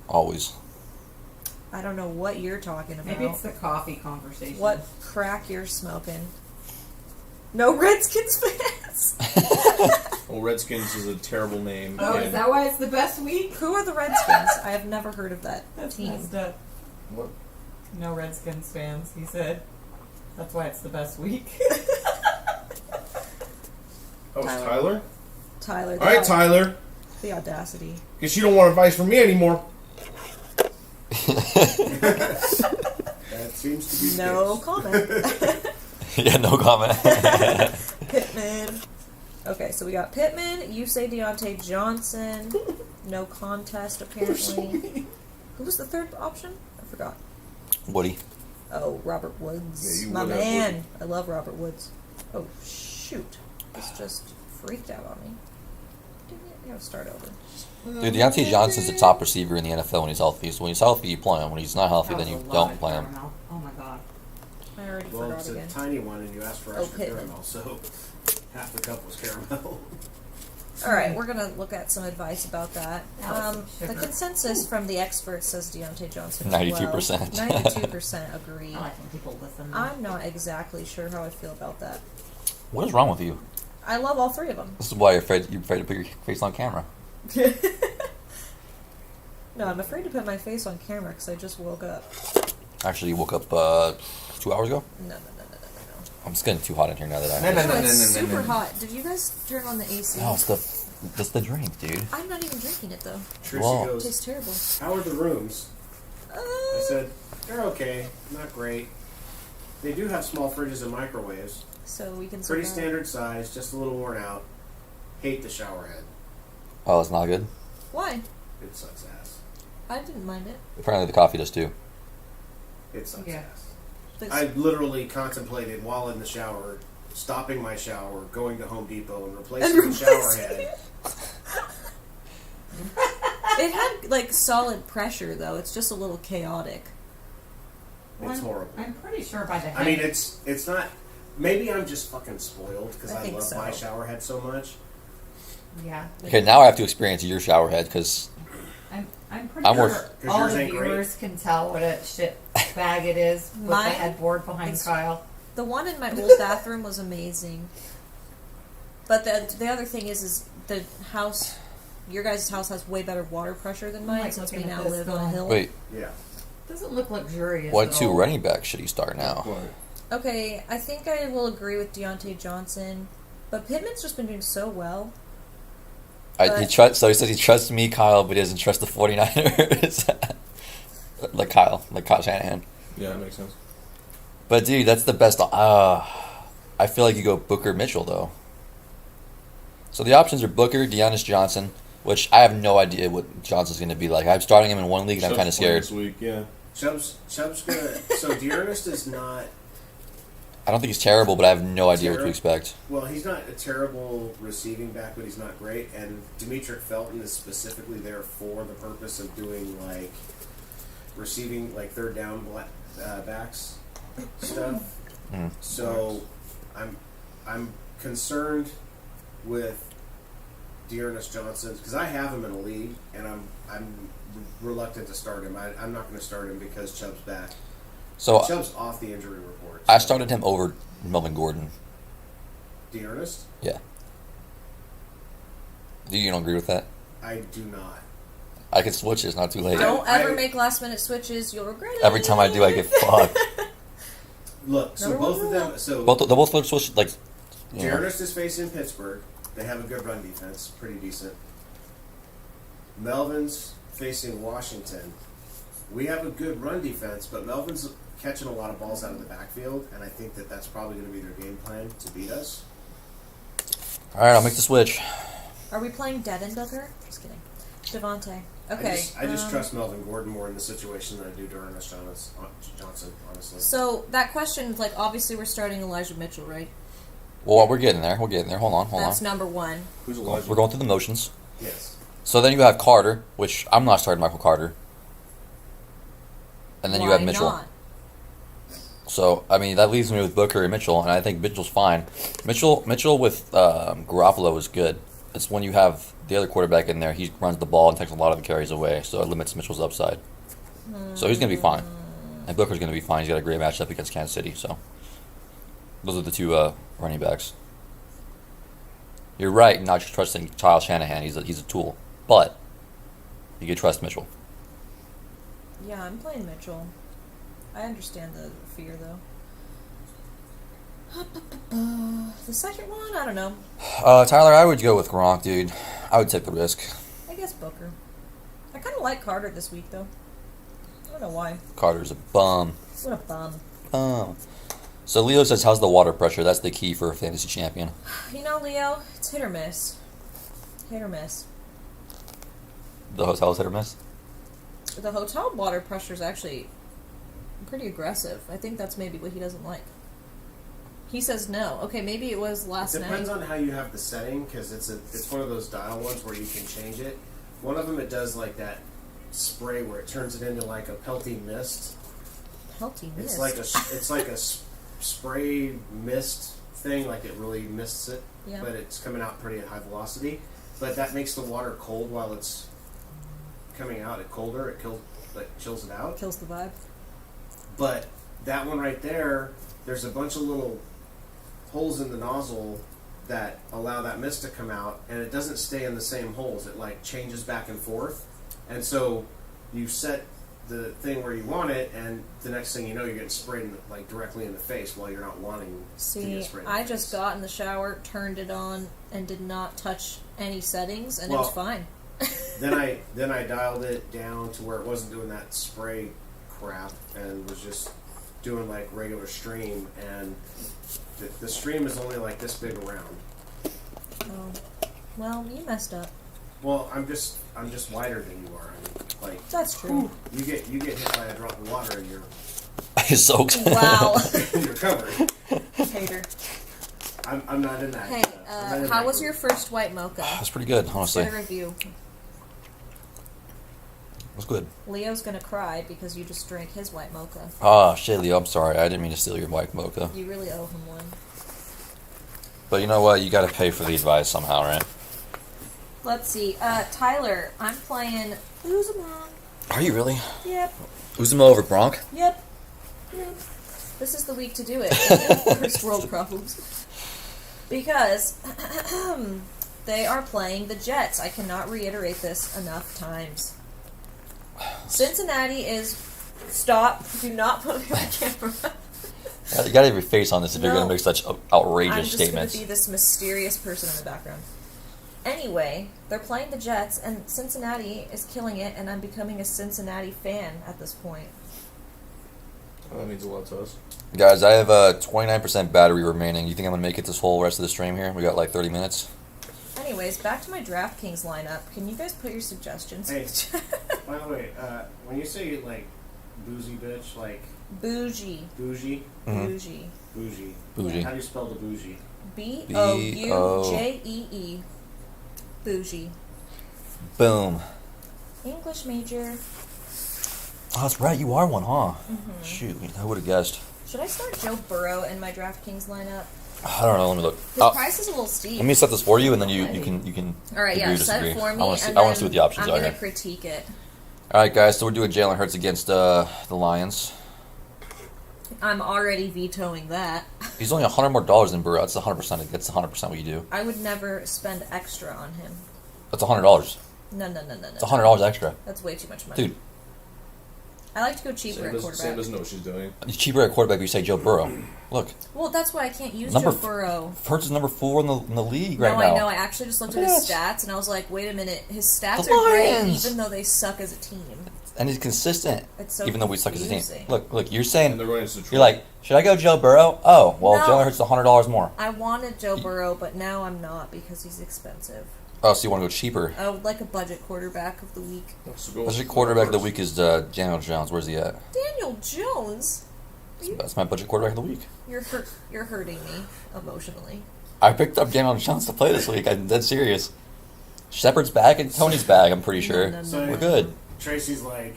Always. I don't know what you're talking about. Maybe it's the coffee conversation. What crack you're smoking? No Redskins fans. Well, Redskins is a terrible name. Oh, and is that why it's the best week? Who are the Redskins? I have never heard of that That's team. messed up. What? No Redskins fans, he said. That's why it's the best week. Oh, it's Tyler? Tyler. All right, Tyler. The audacity. Guess you don't want advice from me anymore. That seems to be the No case. comment. Yeah, no comment. Pittman. Okay, so we got Pittman. You say Deontay Johnson. No contest, apparently. Who was the third option? I forgot. Woody. Oh, Robert Woods. Yeah, you My would have man. Woody. I love Robert Woods. Oh, shoot. This just freaked out on me. I gotta start over. Dude, Deontay Johnson's the top receiver in the NFL when he's healthy. So when he's healthy, you play him. When he's not healthy, That then was you a lot don't of play him. caramel. Oh my god. I already Well, forgot it's again. a tiny one, and you asked for Oh, extra Pittman. caramel, so half the cup was caramel. All right, we're gonna look at some advice about that. That was some The sugar. consensus from the experts says Deontay Johnson. 92%. 92% agree. I like when people listen. I'm not exactly sure how I feel about that. What is wrong with you? I love all three of them. This is why you're afraid to put your face on camera. No, I'm afraid to put my face on camera because I just woke up. Actually, you woke up 2 hours ago. No. I'm just getting too hot in here now that I. No, no, Oh, it's no, no, super no. hot. Did you guys turn on the AC? No, that's the drink, dude. I'm not even drinking it though. Tracy Well- It goes, tastes terrible. "How are the rooms?" I said, "They're okay, not great. They do have small fridges and microwaves. So we can Pretty survive. standard size, just a little worn out. Hate the shower head. Oh, it's not good. Why? It sucks ass. I didn't mind it. Apparently, the coffee does too. It sucks Yeah. ass." But I literally contemplated while in the shower, stopping my shower, going to Home Depot, and replacing the shower head. it had like solid pressure though. It's just a little chaotic. It's horrible. I'm pretty sure by the I mean, it's not. Maybe I'm just fucking spoiled because I I, think love so. my shower head so much. yeah. Okay, now I have to experience your shower head because I'm pretty I'm sure worth- all yours the ain't great. viewers can tell what a shit bag it is with the Mine headboard behind is- Kyle. The one in my old bathroom was amazing. But the other thing is the house, your guys' house has way better water pressure than mine like since we looking at now this live on a going, hill. wait, Yeah. Doesn't look luxurious. what at 2 all. running backs should he start now? What? Okay, I think I will agree with Deontay Johnson, but Pittman's just been doing so well. So he says he trusts me, Kyle, but he doesn't trust the 49ers. like Kyle Shanahan. Yeah, that makes sense. But dude, that's the best. I feel like you go Booker Mitchell though. So the options are Booker, Deontay Johnson, which I have no idea what Johnson's going to be like. I'm starting him in one league, and I'm kind of Chubb's playing scared. this week, yeah. Chubb's gonna. So Dearness is not. I don't think he's terrible, but I have no idea what to Terrible? expect. Well, he's not a terrible receiving back, but he's not great. And Demetric Felton is specifically there for the purpose of doing like receiving, like third down backs stuff. Mm. So I'm concerned with Dearness Johnson because I have him in a league, and I'm reluctant to start him. I'm not going to start him because Chubb's back. So Chubb's off the injury report. I started him over Melvin Gordon. Dearness? Yeah. Do you don't agree with that? I do not. I can switch it. It's not too late. Don't ever I- make last minute switches. You'll regret it. Every time I do, I get fucked. Look, so Number both one of them. rule. So They both look switch like. You know. Jarvis is facing Pittsburgh. They have a good run defense, pretty decent. Melvin's facing Washington. We have a good run defense, but Melvin's catching a lot of balls out of the backfield, and I think that that's probably going to be their game plan to beat us. All right, I'll make the switch. Are we playing dead end Booker? Just kidding. Devontae. Okay. I just trust Melvin Gordon more in the situation than I do Ernest Johnson, honestly. So that question, like, obviously we're starting Elijah Mitchell, right? Well, we're getting there. We're getting there. Hold on. That's number one. Who's Elijah? We're going through the motions. Yes. So then you have Carter, which I'm not starting Michael Carter. And then you have Why Mitchell. not? So, I mean, that leaves me with Booker and Mitchell, and I think Mitchell's fine. Mitchell with Garoppolo is good. It's when you have the other quarterback in there, he runs the ball and takes a lot of the carries away, so it limits Mitchell's upside. So he's going to be fine. And Booker's going to be fine. He's got a great matchup against Kansas City, so those are the two running backs. You're right, not just trusting Kyle Shanahan. He's a tool. But you can trust Mitchell. Yeah, I'm playing Mitchell. I understand the fear, though. The second one, I don't know. Tyler, I would go with Gronk, dude. I would take the risk. I guess Booker. I kind of like Carter this week, though. I don't know why. Carter's a bum. What a bum. So Leo says, how's the water pressure? That's the key for a fantasy champion. You know, Leo, it's hit or miss. Hit or miss. The hotel's hit or miss? The hotel water pressure is actually pretty aggressive. I think that's maybe what he doesn't like. He says no. Okay, maybe it was last It depends night. on how you have the setting, because it's one of those dial ones where you can change it. One of them, it does like that spray where it turns it into like a pelty mist. Pelty mist. It's like a spray mist thing, like it really mists it, Yeah. but it's coming out pretty at high velocity. But that makes the water cold while it's coming out. It colder. It chills it out. Kills the vibe. But that one right there, there's a bunch of little holes in the nozzle that allow that mist to come out, and it doesn't stay in the same holes. It like changes back and forth, and so you set the thing where you want it, and the next thing you know, you're getting sprayed like directly in the face while you're not wanting to See, get sprayed. In the I face. just got in the shower, turned it on, and did not touch any settings, and it Well, was fine. then I dialed it down to where it wasn't doing that spray crap and was just doing like regular stream, and the stream is only like this big around. Oh, well, you messed up. Well, I'm just wider than you are. I mean, like That's true. you get hit by a drop of water and you're He's soaked. Wow. you're covered. Hater. I'm not in that. Hey, I'm not in how that was group. your first white mocha? That's pretty good, honestly. Get a review. It was good. Leo's gonna cry because you just drank his white mocha. Oh, shit, Leo, I'm sorry. I didn't mean to steal your white mocha. You really owe him one. But you know what? You gotta pay for the advice somehow, right? Let's see. Tyler, I'm playing Uzuma. Are you really? Yep. Uzuma over Gronk? Yep. This is the week to do it. First world problems. Because they are playing the Jets. I cannot reiterate this enough times. Cincinnati is... Stop. Do not put me on camera. You gotta have your face on this if you're No. gonna make such outrageous I'm just statements. going to be this mysterious person in the background. Anyway, they're playing the Jets, and Cincinnati is killing it, and I'm becoming a Cincinnati fan at this point. Oh, that means a lot to us. Guys, I have 29% battery remaining. You think I'm gonna make it this whole rest of the stream here? We got like 30 minutes. I Anyways, back to my DraftKings lineup. Can you guys put your suggestions? Hey, by the way, when you say like boozy bitch, like Bougie. bougie, Mhm. Bougie. bougie. Bougie. How do you spell the bougie? Boujee. Bougie. Boom. English major. Oh, that's right. You are one, huh? Mm-hmm. Shoot, I would have guessed. Should I start Joe Burrow in my DraftKings lineup? I don't know. Let me look. His price is a little steep. Let me set this for you, and then you can. All right, agree yeah, or set it disagree. for me. I want to see. and I want to then see what the options I'm are gonna here. critique it. All right, guys. So we're doing Jalen Hurts against the Lions. I'm already vetoing that. He's only $100 more than Burrow. That's 100%. That's 100% what you do. I would never spend extra on him. That's $100. No. It's $100 extra, That's way too much money. dude. I like to go cheaper at Sam quarterback. doesn't know what she's doing. It's cheaper at quarterback if you say Joe Burrow. Look, Well, that's why I can't use Number Joe Burrow. Hurts is number 4 in the league right No, now. I know. I actually just looked Look at his at stats and I was like, wait a minute. His stats The are great Lions! even though they suck as a team. And he's consistent, It's so even though we suck as a team. confusing. Look. You're And saying they're going to Detroit. you're like, should I go Joe Burrow? Oh, well, No. Jalen Hurts is $100 more. I wanted Joe Burrow, but now I'm not because he's expensive. Oh, so you want to go cheaper? I would like a budget quarterback of the week. So go Budget with quarterback of the first. week is Daniel Jones. Where's he at? Daniel Jones? That's my budget quarterback of the week. You're hurting me emotionally. I picked up Daniel Jones to play this week. I'm dead serious. Shepard's back and Tony's back. I'm pretty sure. No. So We're good. Tracy's like,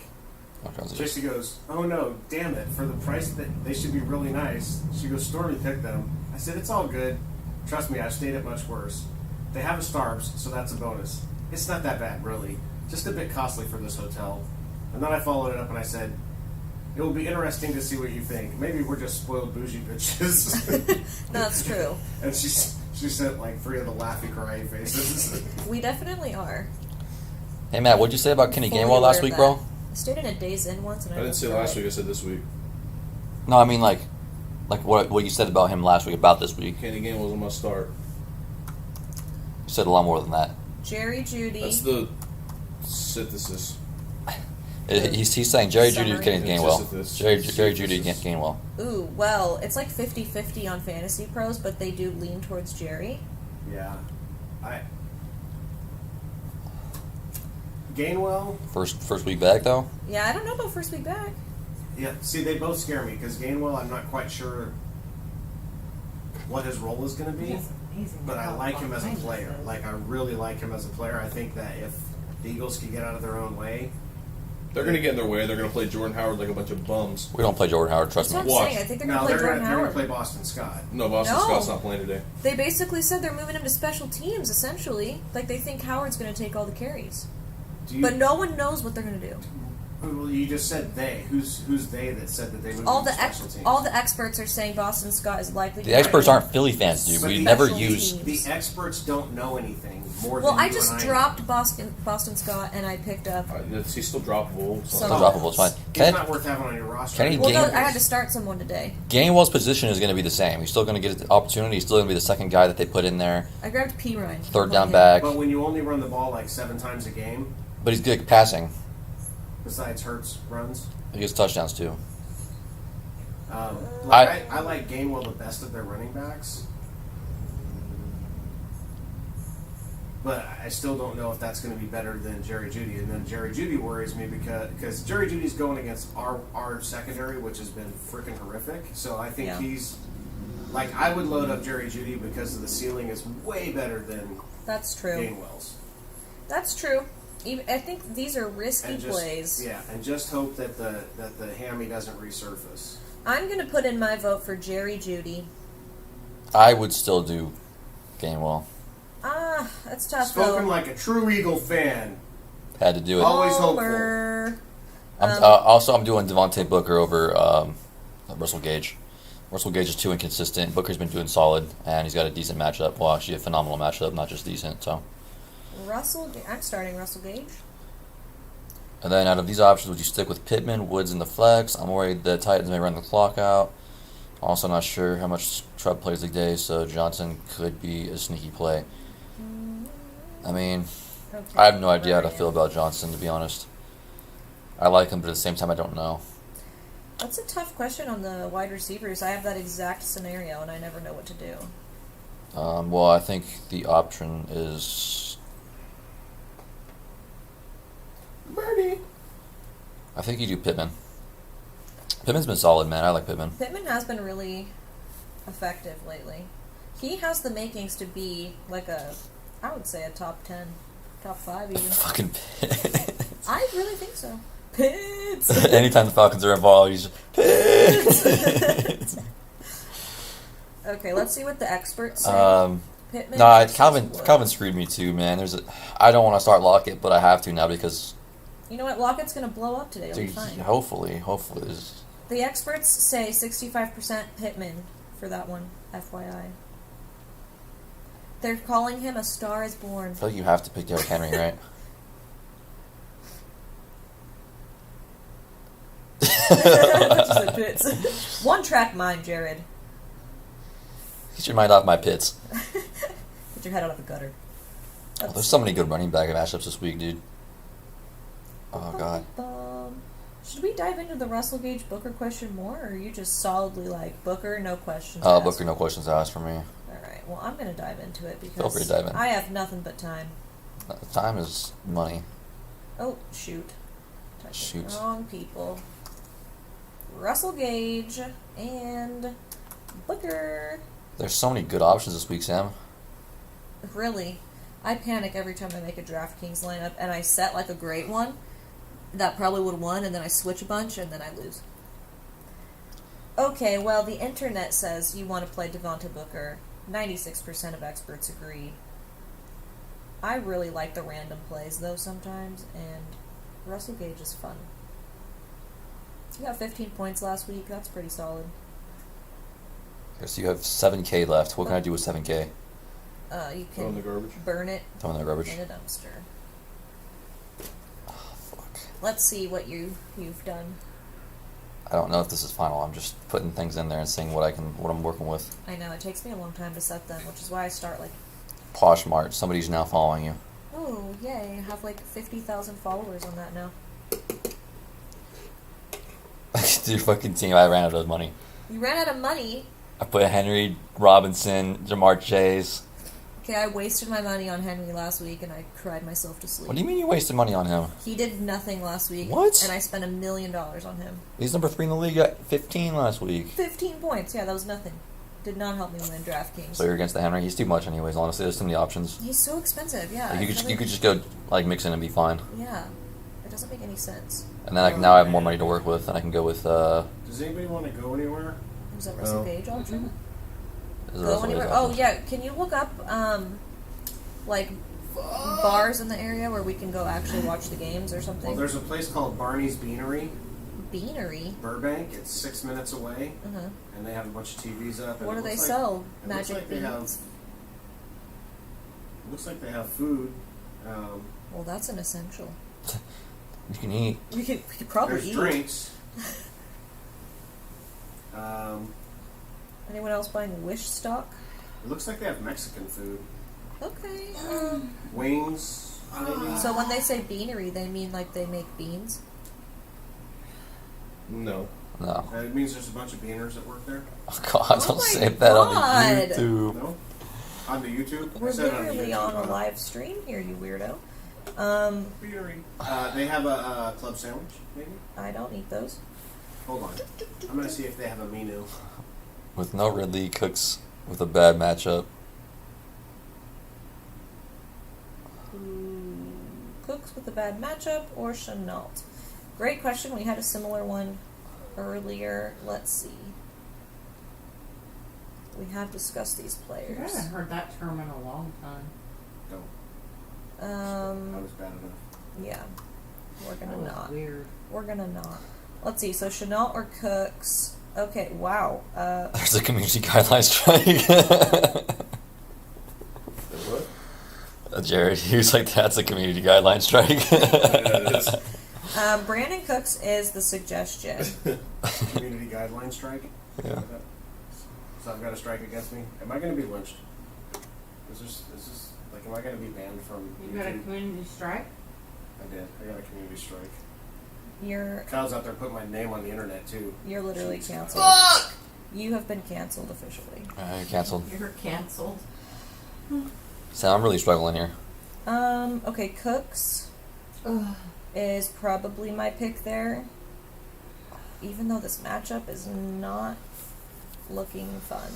Okay, Tracy goes, oh no, damn it, for the price that they should be really nice. She goes, Stormy picked them. I said, it's all good. Trust me, I've stayed at much worse. They have a Starbs, so that's a bonus. It's not that bad, really. Just a bit costly for this hotel. And then I followed it up and I said, it will be interesting to see what you think. Maybe we're just spoiled bougie bitches. No, that's true. And she sent like 3 of the laughy crying faces. We definitely are. Hey Matt, what'd you say about Kenny Fully Gainwell last aware week, of bro? that. I stayed in a Days Inn once and I didn't say last week. I said this week. No, I mean like what you said about him last week about this week. Kenny Gainwell was a must start. You said a lot more than that. Jerry Judy. That's the synthesis. He's saying Jerry Judy or Summary. Kenny Gainwell. Antithesis. Jerry Judy against Gainwell. Ooh, well, it's like 50-50 on Fantasy Pros, but they do lean towards Jerry. Yeah. Gainwell, First week back though. Yeah, I don't know about first week back. yeah, see, they both scare me because Gainwell, I'm not quite sure what his role is going to be, He's amazing. but I how like him as a behind player. he is. Like, I really like him as a player. I think that if the Eagles can get out of their own way, They're going to get in their way. They're going to play Jordan Howard like a bunch of bums. We don't play Jordan Howard. Trust That's me. what I'm Watch. saying. I think they're no, going to they're play going Jordan to Howard. play Boston Scott. No, Boston No. Scott's not playing today. They basically said they're moving him to special teams, essentially. Like, they think Howard's going to take all the carries. Do you, But no one knows what they're going to do. Well, you just said they. Who's they that said that they moved All to the special teams? all the experts are saying Boston Scott is likely to The experts be- aren't Philly fans, dude. But We the never special use. teams. The experts don't know anything more Well, than I you just and dropped know. Boston Scott and I picked up. He's still droppable. So- Still droppable. It's fine. He's not worth having on your roster. Kenny Well, no, Gainwell- I had to start someone today. Gainwell's position is going to be the same. He's still going to get the opportunity. He's still going to be the second guy that they put in there. I grabbed P. Ryan. Third down back. But when you only run the ball like 7 times a game, But he's good at passing. besides Hurts runs, He gets touchdowns too. I like Gainwell the best of their running backs. But I still don't know if that's going to be better than Jerry Jeudy. And then Jerry Jeudy worries me because Jerry Judy's going against our secondary, which has been freaking horrific. So I think Yeah. he's like, I would load up Jerry Jeudy because the ceiling is way better than That's true. Gainwell's. That's true. I think these are risky And just, plays. yeah, and just hope that the hammy doesn't resurface. I'm going to put in my vote for Jerry Jeudy. I would still do Gainwell. Ah, that's tough Spoken though. like a true Eagle fan. Had to do it. Always Homer. I'm doing Devontae Booker over Russell Gage. Russell Gage is too inconsistent. Booker's been doing solid, and he's got a decent matchup. Well, actually, a phenomenal matchup, not just decent. So, I'm starting Russell Gage. and then out of these options, would you stick with Pittman, Woods in the flex? I'm worried the Titans may run the clock out. Also, not sure how much Chubb plays today, so Johnson could be a sneaky play. I mean, Okay. I have no idea how to feel about Johnson, to be honest. I like him, but at the same time, I don't know. That's a tough question on the wide receivers. I have that exact scenario, and I never know what to do. Well, I think the option is. Birdie. I think you do Pittman. Pittman's been solid, man. I like Pittman. Pittman has been really effective lately. He has the makings to be like I would say a top 10, top 5 even. Fucking Pitts. I really think so. Pitts! Anytime the Falcons are involved, he's Pitts. Okay, let's see what the experts say. Pittman Nah, versus Calvin Wood. screwed me too, man. I don't want to start Lockett, but I have to now because You know what? Lockett's going to blow up today. It'll be dude, fine. hopefully this. The experts say 65% Pittman for that one, FYI. They're calling him a star is born. I feel like you have to pick Derrick Henry, right? Just like Pitts. One track mind, Jared. Get your mind off my Pits. Get your head out of the gutter. Oh, there's so many good running back matchups this week, dude. Oh god. Should we dive into the Russell Gage Booker question more, or are you just solidly like Booker, no questions Oh, asked? Booker, no questions asked for me. Alright, well, I'm going to dive into it because Feel free to dive in. I have nothing but time. Time is money. Oh, shoot. Typed the Shoot. wrong people. Russell Gage and Booker. There's so many good options this week, Sam. Really, I panic every time I make a DraftKings lineup, and I set like a great one that probably would have won, and then I switch a bunch, and then I lose. Okay, well, the internet says you want to play Devonta Booker. 96% of experts agree. I really like the random plays, though, sometimes, and Russell Gage is fun. He got 15 points last week. That's pretty solid. Okay, so you have 7K left. What can I do with 7K? You Throw in the can garbage. burn it Throw in the garbage. in a dumpster. Oh, fuck. Let's see what you've done. I don't know if this is final. I'm just putting things in there and seeing what I'm working with. I know, it takes me a long time to set them, which is why I start like, Poshmart. Somebody's now following you. oh, yay, I have like 50,000 followers on that now. Dude, fucking team. I ran out of money. You ran out of money. I put Henry, Robinson, Jamar Chase. Okay, I wasted my money on Henry last week and I cried myself to sleep. What do you mean you wasted money on him? He did nothing last week. What? And I spent $1 million on him. He's number 3 in the league. Got 15 last week. 15 points, yeah, that was nothing. Did not help me win DraftKings. So you're against the Henry. He's too much, anyways. Honestly, there's too many options. He's so expensive, yeah. Like, I you feel could just go like mix in and be fine. Yeah, it doesn't make any sense. And then now I have more money to work with, and I can go with. Does anybody want to go anywhere? Was that Russell No. Gage option? is the Go rest of anywhere? his Oh options. yeah, can you look up like bars in the area where we can go actually watch the games or Well, something? there's a place called Barney's Beanery, Beanery. Burbank. It's 6 minutes away, Uh-huh. and they have a bunch of TVs up. And What do it they looks sell? It looks Magic like they have. beans. Looks like they have food. Well, that's an essential. You can eat. We could probably There's eat. drinks. Anyone else buying Wish stock? It looks like they have Mexican food. Okay. Wings, maybe. So when they say beanery, they mean like they make beans? No. No. It means there's a bunch of beaners that work there. Oh God! Oh Don't my say that on God. the YouTube. No? On the YouTube? We're I said it on the literally YouTube, on a huh? live stream here, you weirdo. Beanery. They have a club sandwich, maybe? I don't eat those. Hold on. I'm going to see if they have a menu. With no Ridley, Cooks with a bad matchup. Cooks with a bad matchup or Chenault? Great question. We had a similar one earlier. Let's see. We have discussed these I players. haven't heard that term in a long time. No, that was bad enough. Yeah. We're That gonna was not. weird. We're gonna not. Let's see. So Chenault or Cooks? Okay. Wow. There's a community guideline strike. What? Jared, he was like, "That's a community guideline strike." It is. Brandon Cooks is the suggestion. Community guideline strike? Yeah. So I've got a strike against me? Am I going to be lynched? Is this, like, am I going to be banned from You got a YouTube? community strike? I did. I got a community strike. You're Kyle's out there putting my name on the internet, too. literally canceled. You have been canceled officially. You're canceled. You're canceled. So I'm really struggling here. Okay, Cooks is probably my pick there. Even though this matchup is not looking fun.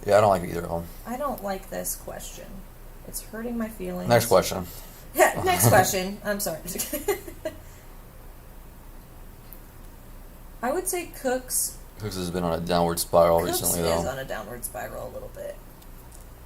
Yeah, I don't like either of them. I don't like this question. It's hurting my feelings. Next question. Yeah, next question. I'm sorry. I would say Cooks. Cooks has been on a downward spiral Cooks recently, is though. on a downward spiral a little bit.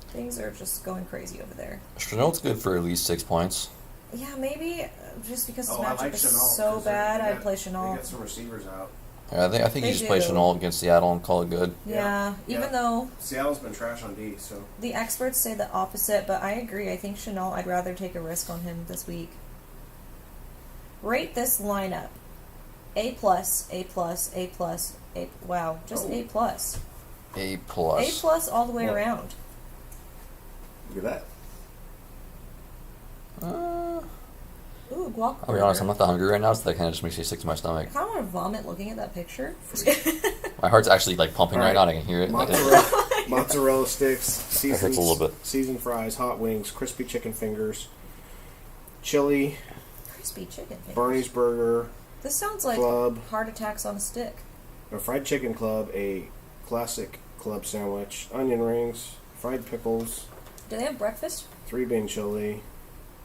Things are just going crazy over there. Chenault's good for at least 6 points. Yeah, maybe just because this Oh, I matchup like is Chenault. so 'cause bad, they I'd got- play They Chenault. got some receivers out. Yeah, I think They you just play do. Chenault against Seattle and call it good. Yeah, even Yeah. though Seattle's been trash on D, so the experts say the opposite, but I agree. I think Chenault, I'd rather take a risk on him this week. Rate this lineup. A plus, A plus, A plus, A. Wow, just Oh. A plus. A plus. A plus all the way Well, around. look at that. Ooh, guac. I'll be honest, I'm not that hungry right now, so that kind of just makes me sick to my stomach. I kind of want to vomit looking at that picture. My heart's actually like pumping right now, and I can hear it. Mozzarella, mozzarella sticks, seasoned, hurts a little bit. seasoned fries, hot wings, crispy chicken fingers, chili, Crispy chicken fingers. Bernie's Burger, This sounds like Club. heart attacks on a stick. a fried chicken club, a classic club sandwich, onion rings, fried pickles, Do they have breakfast? 3 bean chili,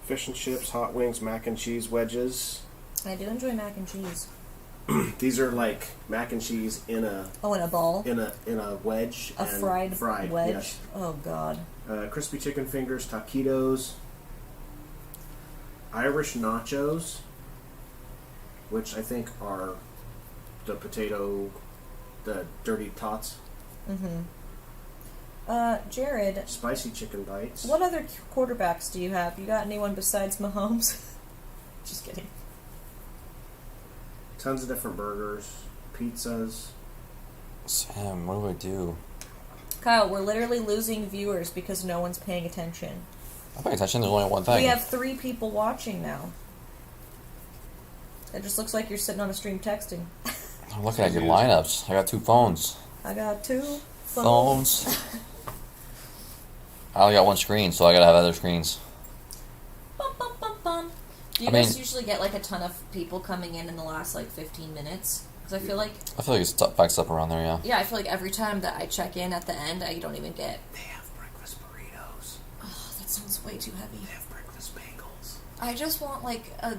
fish and chips, hot wings, mac and cheese wedges. I do enjoy mac and cheese. These are like mac and cheese in a Oh, in a ball? in a wedge. A and fried wedge? Yes. Oh, God. Crispy chicken fingers, taquitos, Irish nachos, which I think are the dirty tots, Mm-hmm. Jared, spicy chicken bites. what other quarterbacks do you have? You got anyone besides Mahomes? Just kidding. Tons of different burgers, pizzas. Sam, what do? Kyle, we're literally losing viewers because no one's paying attention. I'm paying attention. There's only one thing. We have 3 people watching now. It just looks like you're sitting on a stream texting. I'm looking at your lineups. I got 2 phones. I got 2 Phones. I only got 1 screen, so I gotta have other screens. Bum, bum, bum, bum. Do you I guys mean- usually get like a ton of people coming in the last like 15 minutes? Because I feel like, I feel like it's backs up around there, yeah. I feel like every time that I check in at the end, I don't even get. They have breakfast burritos. Oh, that sounds way too heavy. They have breakfast bagels. I just want like an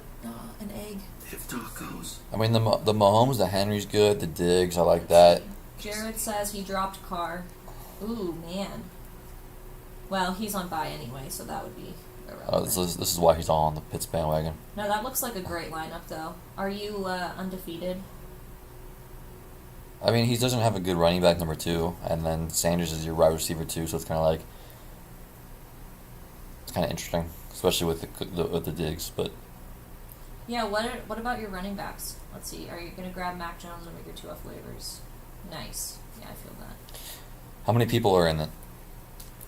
egg. They have tacos. I mean, the Mahomes, the Henry's good, the Diggs, I like that. Jared says he dropped Carr. Ooh, man. Well, he's on bye anyway, so that would be irrelevant. This is why he's all on the Pitts bandwagon. No, that looks like a great lineup, though. Are you undefeated? I mean, he doesn't have a good running back number 2, and then Sanders is your wide receiver 2, so it's kind of interesting, especially with the Diggs. But Yeah, what about your running backs? Let's see. Are you going to grab Mac Jones or make your 2 off waivers? Nice. Yeah, I feel that. how many people are in it?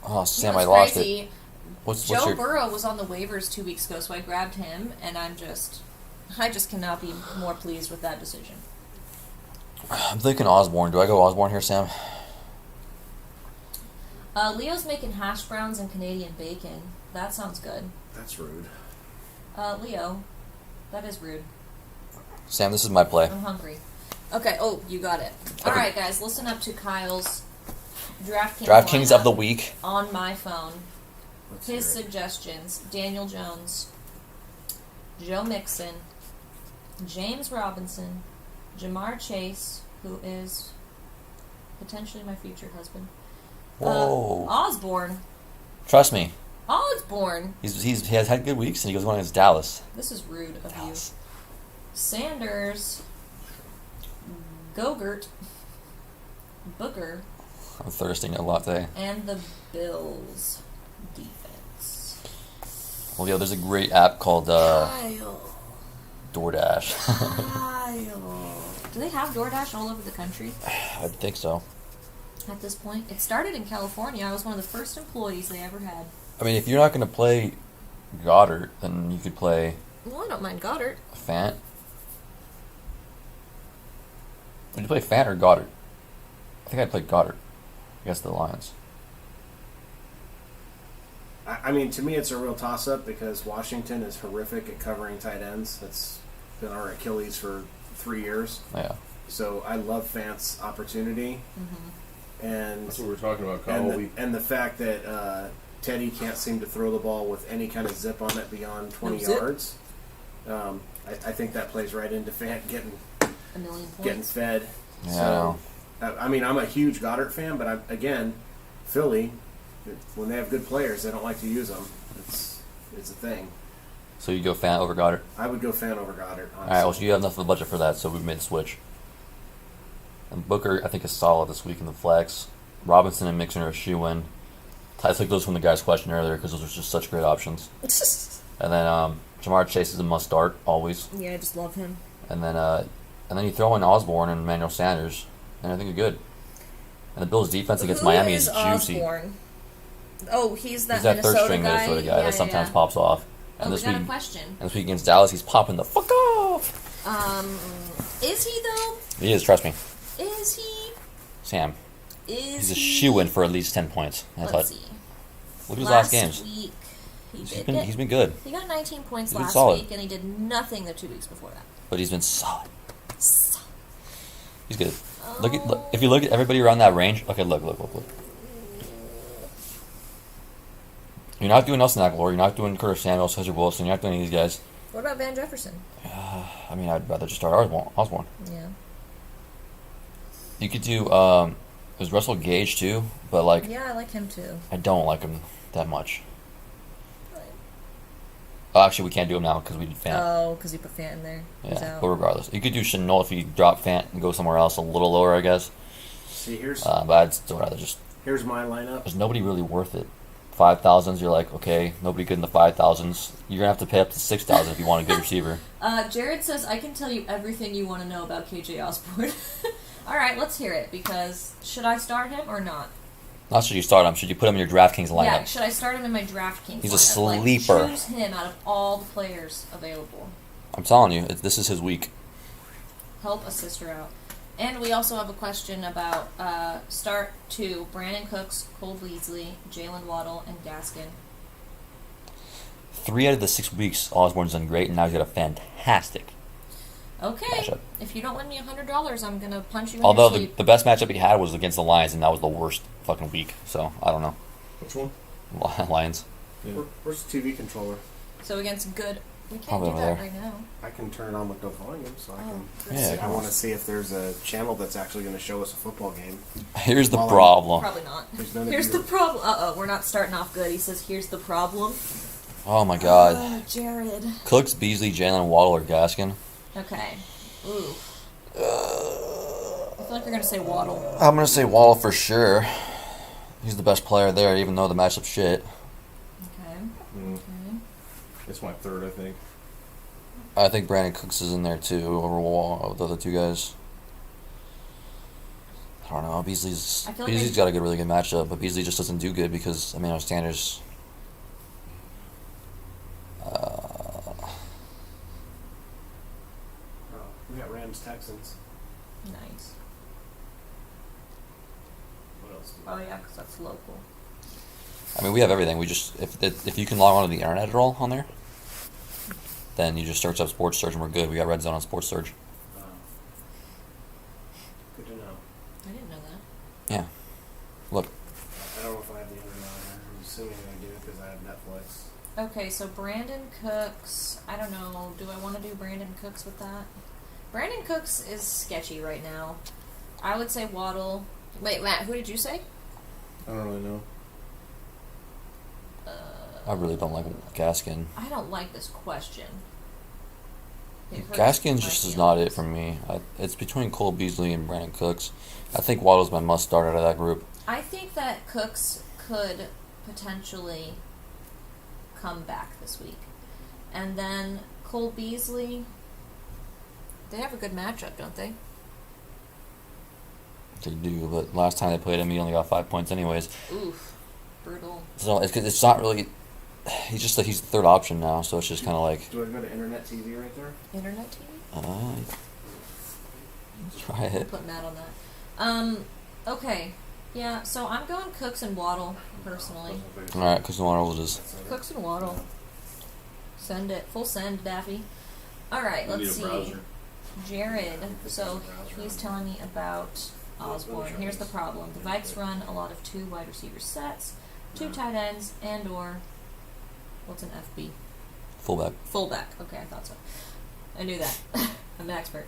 Oh, Sam, You know I what's lost crazy? it. What's Joe your? Burrow was on the waivers 2 weeks ago, so I grabbed him, and I just cannot be more pleased with that decision. I'm thinking Osborne. Do I go Osborne here, Sam? Leo's making hash browns and Canadian bacon. That sounds good. That's rude. Leo, that is rude. Sam, this is my play. I'm hungry. Okay, oh, you got it. Okay. Alright, guys, listen up to Kyle's DraftKings DraftKings lineup of the week. on my phone. Let's His hear it. suggestions: Daniel Jones, Joe Mixon, James Robinson, Jamar Chase, who is potentially my future husband. Whoa! Osborne. Trust me, Osborne. he has had good weeks, and he goes going against Dallas. This is rude of Dallas. you. Sanders, Gogurt, Booker, I'm thirsting a latte. and the Bills defense. Well, yeah, there's a great app called Kyle. DoorDash. Kyle. Do they have DoorDash all over the country I think so. at this point? It started in California. I was one of the first employees they ever had. I mean, if you're not going to play Goddard, then you could play Well, I don't mind Goddard. Fant. Would you play Fant or Goddard? I think I'd play Goddard against the Lions. I mean, to me, it's a real toss-up because Washington is horrific at covering tight ends. That's been our Achilles for 3 years. Yeah. So I love Fant's opportunity, and That's what we're talking about, Kyle. and the fact that Teddy can't seem to throw the ball with any kind of zip on it beyond 20 No zip. yards. I think that plays right into Fant getting A million points. getting fed. Yeah. So, I mean, I'm a huge Goddard fan, but again, Philly, when they have good players, they don't like to use them. It's a thing. So you go Fant over Goddard. I would go Fant over Goddard. All right. Well, Honestly. so you have enough of a budget for that, so we've made the switch. And Booker, I think, is solid this week in the flex. Robinson and Mixon are a shoe-in. I took those from the guy's question earlier because those are just such great options. And then Jamar Chase is a must-start always. Yeah, I just love him. And then you throw in Osborne and Emmanuel Sanders, and I think you're good. And the Bills' defense against Who Miami is juicy. Osborne? Oh, he's that He's that Minnesota third-string guy. Minnesota guy that sometimes pops off. And Oh, we this got week, a question. and this week against Dallas, he's popping the fuck off. Is he though? He is, trust me. Is he? Sam, Is he's a he? shoe-in for at least 10 points. Let's see. Look at his last games. Week, He's been good, He got 19 points He's been last solid. week, and he did nothing the 2 weeks before that. but he's been solid. So, He's good. Look, if you look at everybody around that range. Okay, look. You're not doing Nelson Aguilar. You're not doing Curtis Samuel, Cesar Wilson. You're not doing any of these guys. what about Van Jefferson? I mean, I'd rather just start Osborne. Yeah. You could do there's Russell Gage too, but like Yeah, I like him too. I don't like him that much. Oh, actually, we can't do him now because we did Fant. Oh, because you put Fant in there. He's Yeah, out. but regardless, you could do Chenault if you drop Fant and go somewhere else a little lower, I guess. See, here's But I'd still rather just. here's my lineup. There's nobody really worth it. 5,000s, you're like, okay, nobody good in the 5,000s. You're gonna have to pay up to 6,000 if you want a good receiver. Jared says, I can tell you everything you want to know about KJ Osborne. All right, let's hear it, because should I start him or not? Not should you start him, should you put him in your DraftKings lineup? Yeah, should I start him in my DraftKings He's a lineup? sleeper. Like, choose him out of all the players available. I'm telling you, this is his week. Help a sister out. And we also have a question about start 2, Brandon Cooks, Cole Beasley, Jalen Waddle, and Gaskin. 3 out of the 6 weeks, Osborne's done great, and now he's got a fantastic. Okay. Matchup. If you don't win me $100, I'm going to punch you in Although your the sleep. best matchup he had was against the Lions, and that was the worst fucking week. So, I don't know. Which one? Lions. Where's the TV controller? So against good... We can't Probably do over that there. right now. I can turn it on with no volume, so I can. Yeah, I want to see if there's a channel that's actually going to show us a football game. Here's the Well, problem. Probably not. There's none of Here's you- the problem. Uh-oh, we're not starting off good. He says, here's the problem. Oh my god. Oh, Jared. Cooks, Beasley, Jalen, Waddle, or Gaskin? Okay. Ooh. I feel like you're going to say Waddle. I'm going to say Waddle for sure. He's the best player there, even though the matchup's shit. Okay. Mm. Okay. It's my third, I think. I think Brandon Cooks is in there too, over the other 2 guys. I don't know. Beasley's I feel like Beasley's got a really good matchup, but Beasley just doesn't do good because Sanders. Oh, we got Rams Texans. Nice. What else? Oh, yeah, because that's local. I mean, we have everything. We just if you can log on to the internet at all on there, then you just search up Sports Surge and we're good. We got Red Zone on Sports Surge. Good to know. I didn't know that. Yeah. Look, I don't know if I have the internet on there. I'm assuming I do because I have Netflix. Okay, so Brandon Cooks. I don't know. Do I want to do Brandon Cooks with that? Brandon Cooks is sketchy right now. I would say Waddle. Wait, Matt, who did you say? I don't really know. I really don't like Gaskin. I don't like this question. It hurts Gaskin my just is not it feelings. for me. It's between Cole Beasley and Brandon Cooks. I think Waddle's my must start out of that group. I think that Cooks could potentially come back this week. And then Cole Beasley, they have a good matchup, don't they? They do, but last time they played him, he only got 5 points anyways. Oof. Brutal. So it's not really. He's just he's the third option now, so it's just kind of like. Do I go to Internet TV right there? Internet TV? Try We'll it. put Matt on that. Okay. Yeah, so I'm going Cooks and Waddle, personally. All right, because no one will just. Cooks and Waddle. Send it. Full send, Daffy. Alright, I need let's a see. browser. Jared, so he's telling me about Osborne. Here's the problem. The Vikes run a lot of 2 wide receiver sets, 2 tight ends, and or, what's an FB? Fullback. Fullback. Okay, I thought so. I knew that. I'm an expert.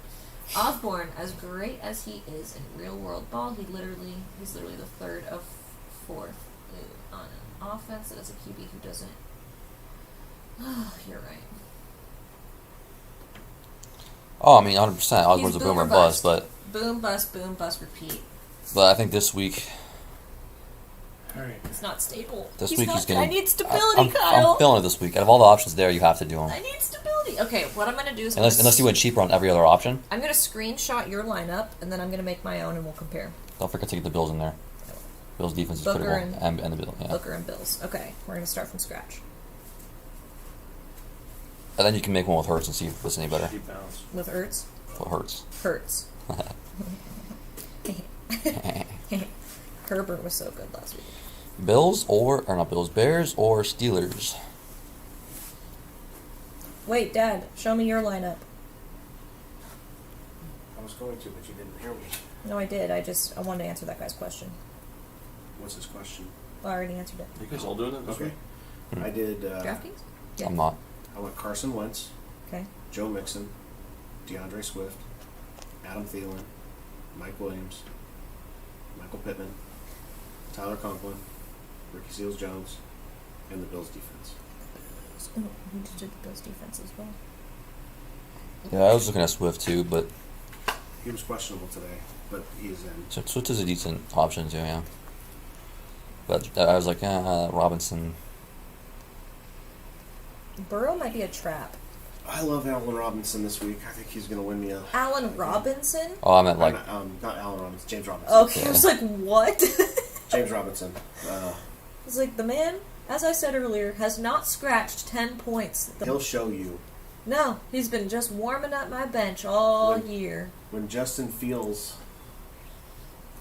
Osborne, as great as he is in real world ball, he's literally the third of 4th on an offense that has a QB who doesn't. Oh, you're right. Oh, I mean, 100%. Osborne's a He's boomer bust, but boom bust, repeat. I think this week. Alright. It's not stable. This He's week not, he's gonna. I need stability, I'm Kyle. feeling it this week. Out of all the options there, you have to do him. I need stability. Okay, what I'm gonna do is Unless you went cheaper on every other option. I'm gonna screenshot your lineup and then I'm gonna make my own and we'll compare. Don't forget to get the Bills in there. Bills defense is Booker critical, and the Bills. Yeah. Booker and Bills. Okay, we're gonna start from scratch And then you can make one with Hurts and see if it's any better. 50 pounds. with Ertz. What Hurts? Hurts. Herbert was so good last week. Bills or not Bills? Bears or Steelers? Wait, Dad, show me your lineup. I was going to, but you didn't hear me. No, I did. I wanted to answer that guy's question. What's his question? Well, I already answered it. You guys all doing it this Okay. week? I did. Draftkings? Yeah. I'm not. I went Carson Wentz, Okay. Joe Mixon, DeAndre Swift, Adam Thielen, Mike Williams, Michael Pittman, Tyler Conklin, Ricky Seals-Jones, and the Bills defense. Oh, he did the Bills defense as well. Yeah, I was looking at Swift too, but He was questionable today, but he is in. Swift is a decent option too. Yeah. But I was like, Robinson. Burrow might be a trap. I love Allen Robinson this week. I think he's going to win me a. Allen Robinson? Oh, I meant like. Not Allen Robinson. James Robinson. Okay, Yeah. I was like, what? James Robinson. It's like the man, as I said earlier, has not scratched 10 points. He'll show you. No, he's been just warming up my bench all year. When Justin Fields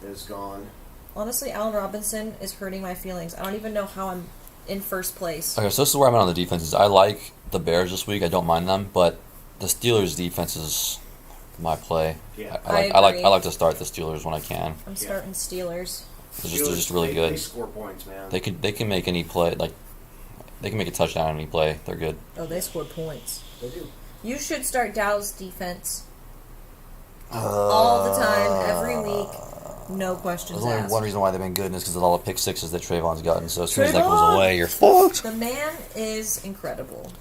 is gone. Honestly, Allen Robinson is hurting my feelings. I don't even know how I'm in first place. Okay, so this is where I'm at on the defenses. I like the Bears this week. I don't mind them, but the Steelers defense is my play. Yeah. I agree. like to start the Steelers when I can. I'm starting Steelers. They're just really they, good. They score points, man. They can make any play, like they can make a touchdown on any play. They're good. Oh, they scored points. They do. You should start Dallas defense all the time, every week. No questions There's only asked. one reason why they've been good, and it's because of all the pick sixes that Trayvon's gotten. So as soon as that Trayvon! goes away, you're fucked. The man is incredible.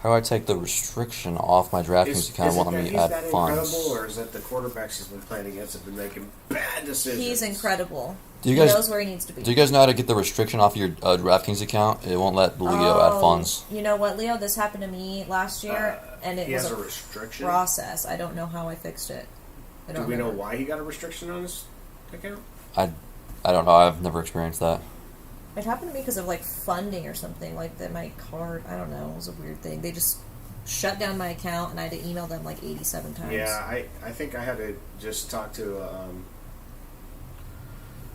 How do I take the restriction off my DraftKings account? Is Won't it let that me he's add that funds. incredible, or is it the quarterbacks he's been playing against have been making bad decisions? He's incredible. Do you He guys knows where he needs to be. Do you guys know how to get the restriction off your DraftKings account? It won't let Leo add funds. You know what, Leo? This happened to me last year, and it he was has a a restriction. process. I don't know how I fixed it. I Do don't we know remember. why he got a restriction on his account? I don't know. I've never experienced that. It happened to me because of like funding or something. Like that, my card. I don't know. It was a weird thing. They just shut down my account, and I had to email them like 87 times. Yeah, I think I had to just talk to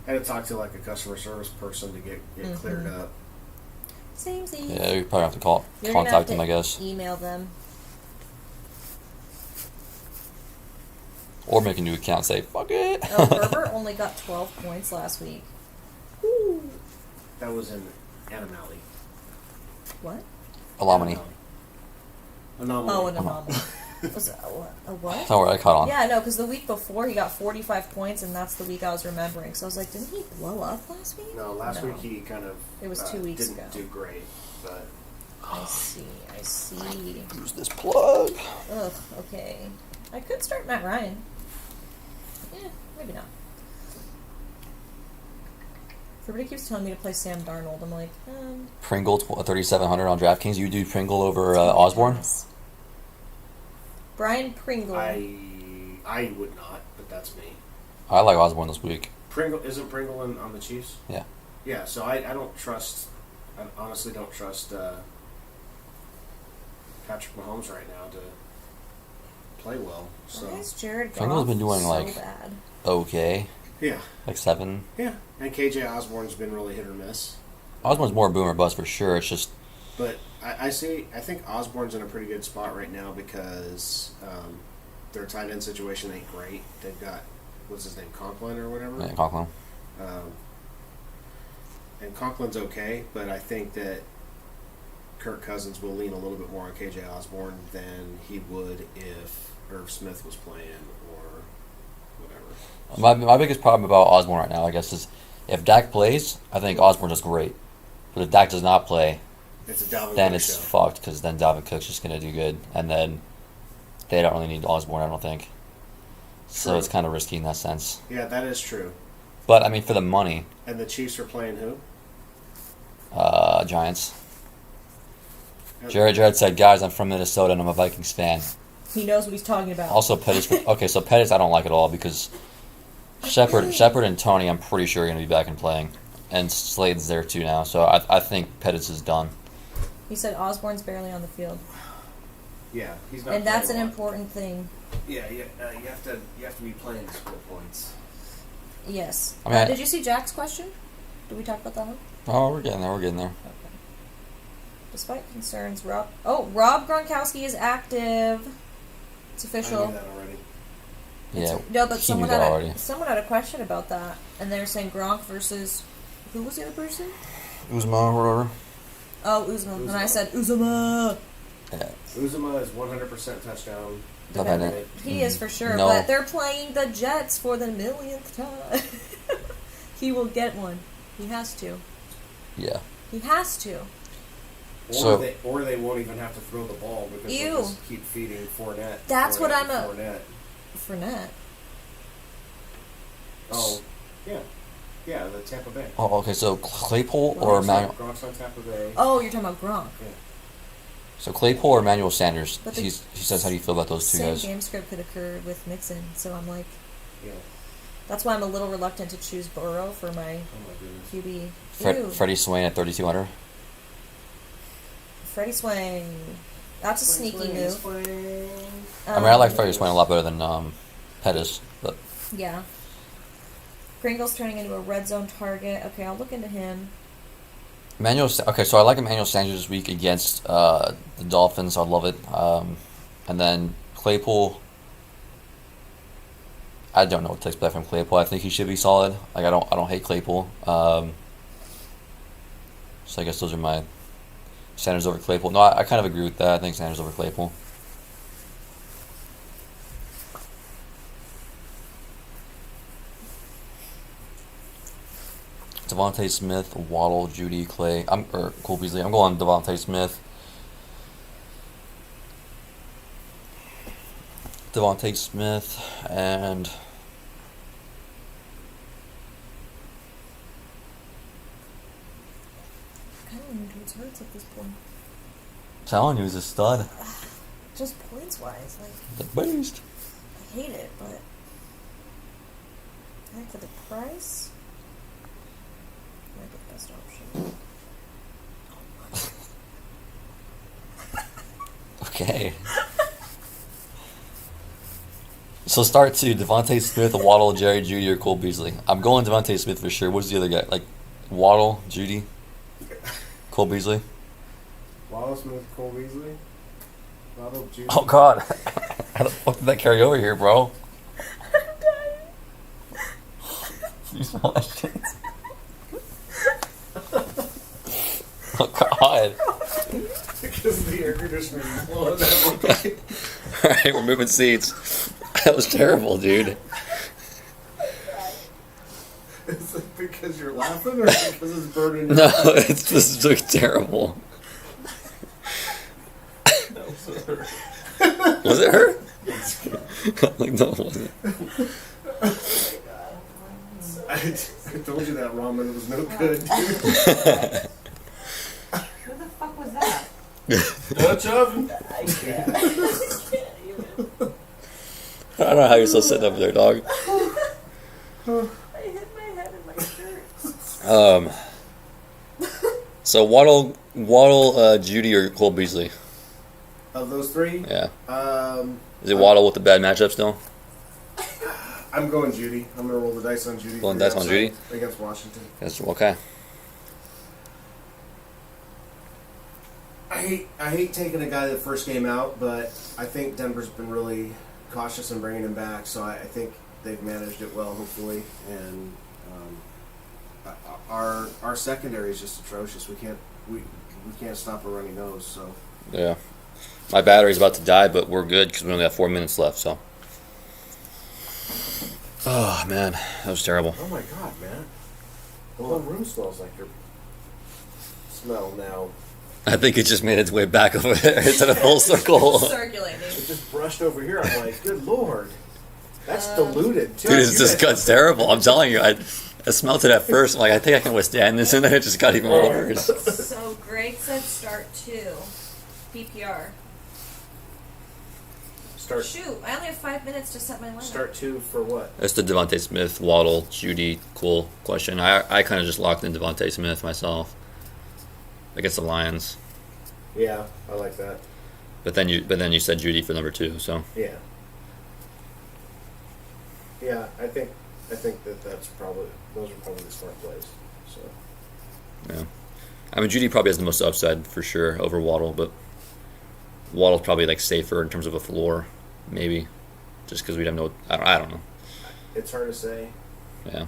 like a customer service person to get it cleared up. Same thing. Yeah, you probably have to You're gonna contact have them, to I guess, Email them. or make a new account. And say fuck it. Oh, Herbert only got 12 points last week. Woo. That was in Anomaly. What? Alamany. Anomaly. Oh, an anomaly. Was it a what? That's not where I caught on. Yeah, no, because the week before he got 45 points, and that's the week I was remembering. So I was like, didn't he blow up last week? No, last week he kind of. It was 2 weeks didn't ago. do great, but I see. Use this plug. Ugh, okay. I could start Matt Ryan. Yeah, maybe not. Everybody keeps telling me to play Sam Darnold. I'm like, Pringle 3,700 on DraftKings. You do Pringle over Osborne. Brian Pringle. I would not, but that's me. I like Osborne this week. Pringle isn't Pringle on the Chiefs? Yeah. Yeah, so I don't trust. I honestly don't trust Patrick Mahomes right now to play well. So Why is Jared Pringle's Goff been doing, so like, bad? Okay. Yeah. Like 7. Yeah. And KJ Osborne's been really hit or miss. Osborne's more boom or bust for sure. It's just But I think Osborne's in a pretty good spot right now because their tight end situation ain't great. They've got, what's his name, Conklin or whatever? yeah, Conklin. And Conklin's okay, but I think that Kirk Cousins will lean a little bit more on KJ Osborne than he would if Irv Smith was playing or whatever. My biggest problem about Osborne right now, I guess, is if Dak plays, I think Osborne does great. But if Dak does not play, It's a Dalvin then Cook it's show. fucked because then Dalvin Cook's just going to do good. And then they don't really need Osborne, I don't think. So True. it's kind of risky in that sense. Yeah, that is true. But, I mean, for the money, And the Chiefs are playing who? Giants. Jared said, guys, I'm from Minnesota and I'm a Vikings fan. He knows what he's talking about. Also, Pettis. Okay, so Pettis I don't like at all because Shepard and Tony I'm pretty sure are going to be back and playing. And Slade's there too now. So I think Pettis is done. He said Osborne's barely on the field. Yeah, he's not. And that's an playing a lot. important thing. Yeah, you have to be playing to score points. Yes. I mean, Did you see Jack's question? Did we talk about that one? Oh, we're getting there. Okay. Despite concerns, Rob Gronkowski is active. It's I official. knew that already. Yeah. No, but he someone knew that had already. someone had a question about that, and they were saying Gronk versus who was the other person? Uzma or whatever. Oh, Uzma. And I Uzma. said Uzma. Yeah. Uzuma is 100% touchdown. Not bad, eh? He is for sure, No. but they're playing the Jets for the millionth time. He will get one. He has to. Yeah. He has to. So- Or they won't even have to throw the ball because Ew. they'll just keep feeding Fournette. That's what I'm Fournette. Fournette. Oh, yeah. Yeah, the Tampa Bay. Oh, okay. So Claypool or Emmanuel? Gronk's on Tampa Bay. Oh, you're talking about Gronk. Yeah. So Claypool or Emmanuel Sanders? But the He says, how do you feel about those two Same guys? game script could occur with Mixon, so I'm like, Yeah. that's why I'm a little reluctant to choose Burrow for my Oh my goodness. QB. Ew. Freddie Swain at 3,200. Freddie Swain. That's a sneaky move. I mean, I like Freddie Swain a lot better than Pettis, but Yeah. Pringle's turning into a red zone target. Okay, I'll look into him. Okay, so I like Emmanuel Sanders this week against the Dolphins. I love it. And then Claypool. I don't know what to expect from Claypool. I think he should be solid. Like I don't hate Claypool. So I guess those are my Sanders over Claypool. No, I kind of agree with that. I think Sanders over Claypool. Devontae Smith, Waddle, Judy, Clay, or Cole Beasley. I'm going Devontae Smith. Devontae Smith and I don't even know who's hurts at this point. telling you, he's a stud. Just points wise, like The beast. I hate it, but I think for the price, might be the best option. Okay. So start two: Devontae Smith, Waddle, Jerry Judy, or Cole Beasley. I'm going Devontae Smith for sure. What's the other guy? Like Waddle, Judy, Cole Beasley. Wallace Smith, Cole Beasley. Waddle, Judy. Oh God, how the fuck did that carry over here, bro? You smell that shit. Oh God. Because the air conditioner is blowing out. Alright, we're moving seats. That was terrible, dude. Is it because you're laughing or because it's burning your No, this is like terrible. Was it her? Like, no, it wasn't. I told you that ramen was no good, dude. Who the fuck was that? Dutch oven. I can't even. I don't know how you're still sitting up there, dog. I hit my head in my shirt. So Waddle, Judy, or Cole Beasley? Of those three, Yeah. um, Is it Waddle with the bad matchup still? I'm going Judy. I'm going to roll the dice on Judy. Rolling for the dice on upside Judy? against Washington. That's okay. I hate taking a guy the first game out, but I think Denver's been really cautious in bringing him back, so I think they've managed it well, hopefully. And our secondary is just atrocious. We can't stop a running nose. So Yeah. My battery's about to die, but we're good because we only have 4 minutes left. So. Oh man, that was terrible. oh my god, man, the whole room smells like your smell now. I think it just made its way back over there into the full circle. Circulating. It just brushed over here. I'm like, good lord, that's diluted too. Dude, it's You just guys- got terrible. I'm telling you, I smelled it at first. I'm like, I think I can withstand this, and then it just got even worse. So Greg said start 2. PPR. Start Shoot, I only have 5 minutes to set my lineup. start 2 for what? That's the Devontae Smith, Waddle, Judy, cool question. I kind of just locked in Devontae Smith myself against the Lions, Yeah, I like that. but then you said Judy for number 2. So Yeah. Yeah, I think those are probably the smart plays. So yeah, I mean Judy probably has the most upside for sure over Waddle, but Waddle's probably like safer in terms of a floor, maybe, just because we don't know. I don't know. it's hard to say. Yeah.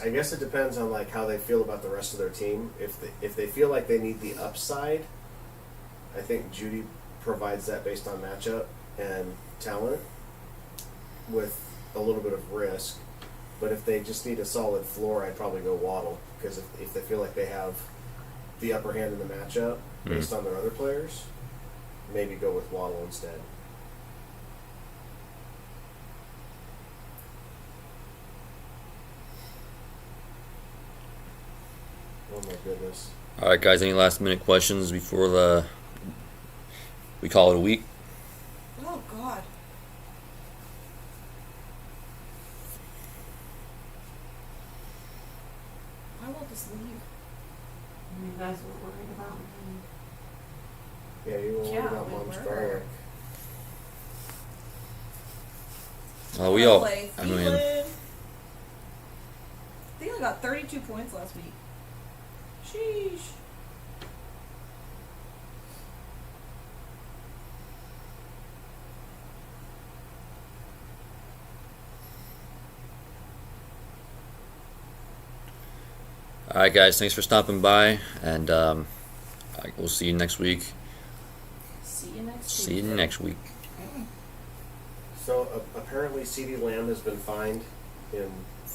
I guess it depends on like how they feel about the rest of their team. If they feel like they need the upside, I think Judy provides that based on matchup and talent, with a little bit of risk. But if they just need a solid floor, I'd probably go Waddle, because if they feel like they have the upper hand in the matchup based on their other players, maybe go with Waddle instead. Oh my goodness. All right, guys. Any last minute questions before we call it a week? Oh, God. Why won't this leave? You guys were worried about me. Yeah, you were worried Yeah, about we Mom's were. garlic. We all. Play I mean, Thielen. Thielen got 32 points last week. Sheesh. all right, guys. Thanks for stopping by, and we'll see you next week. See you next week. See you next week. So apparently CeeDee Lamb has been fined in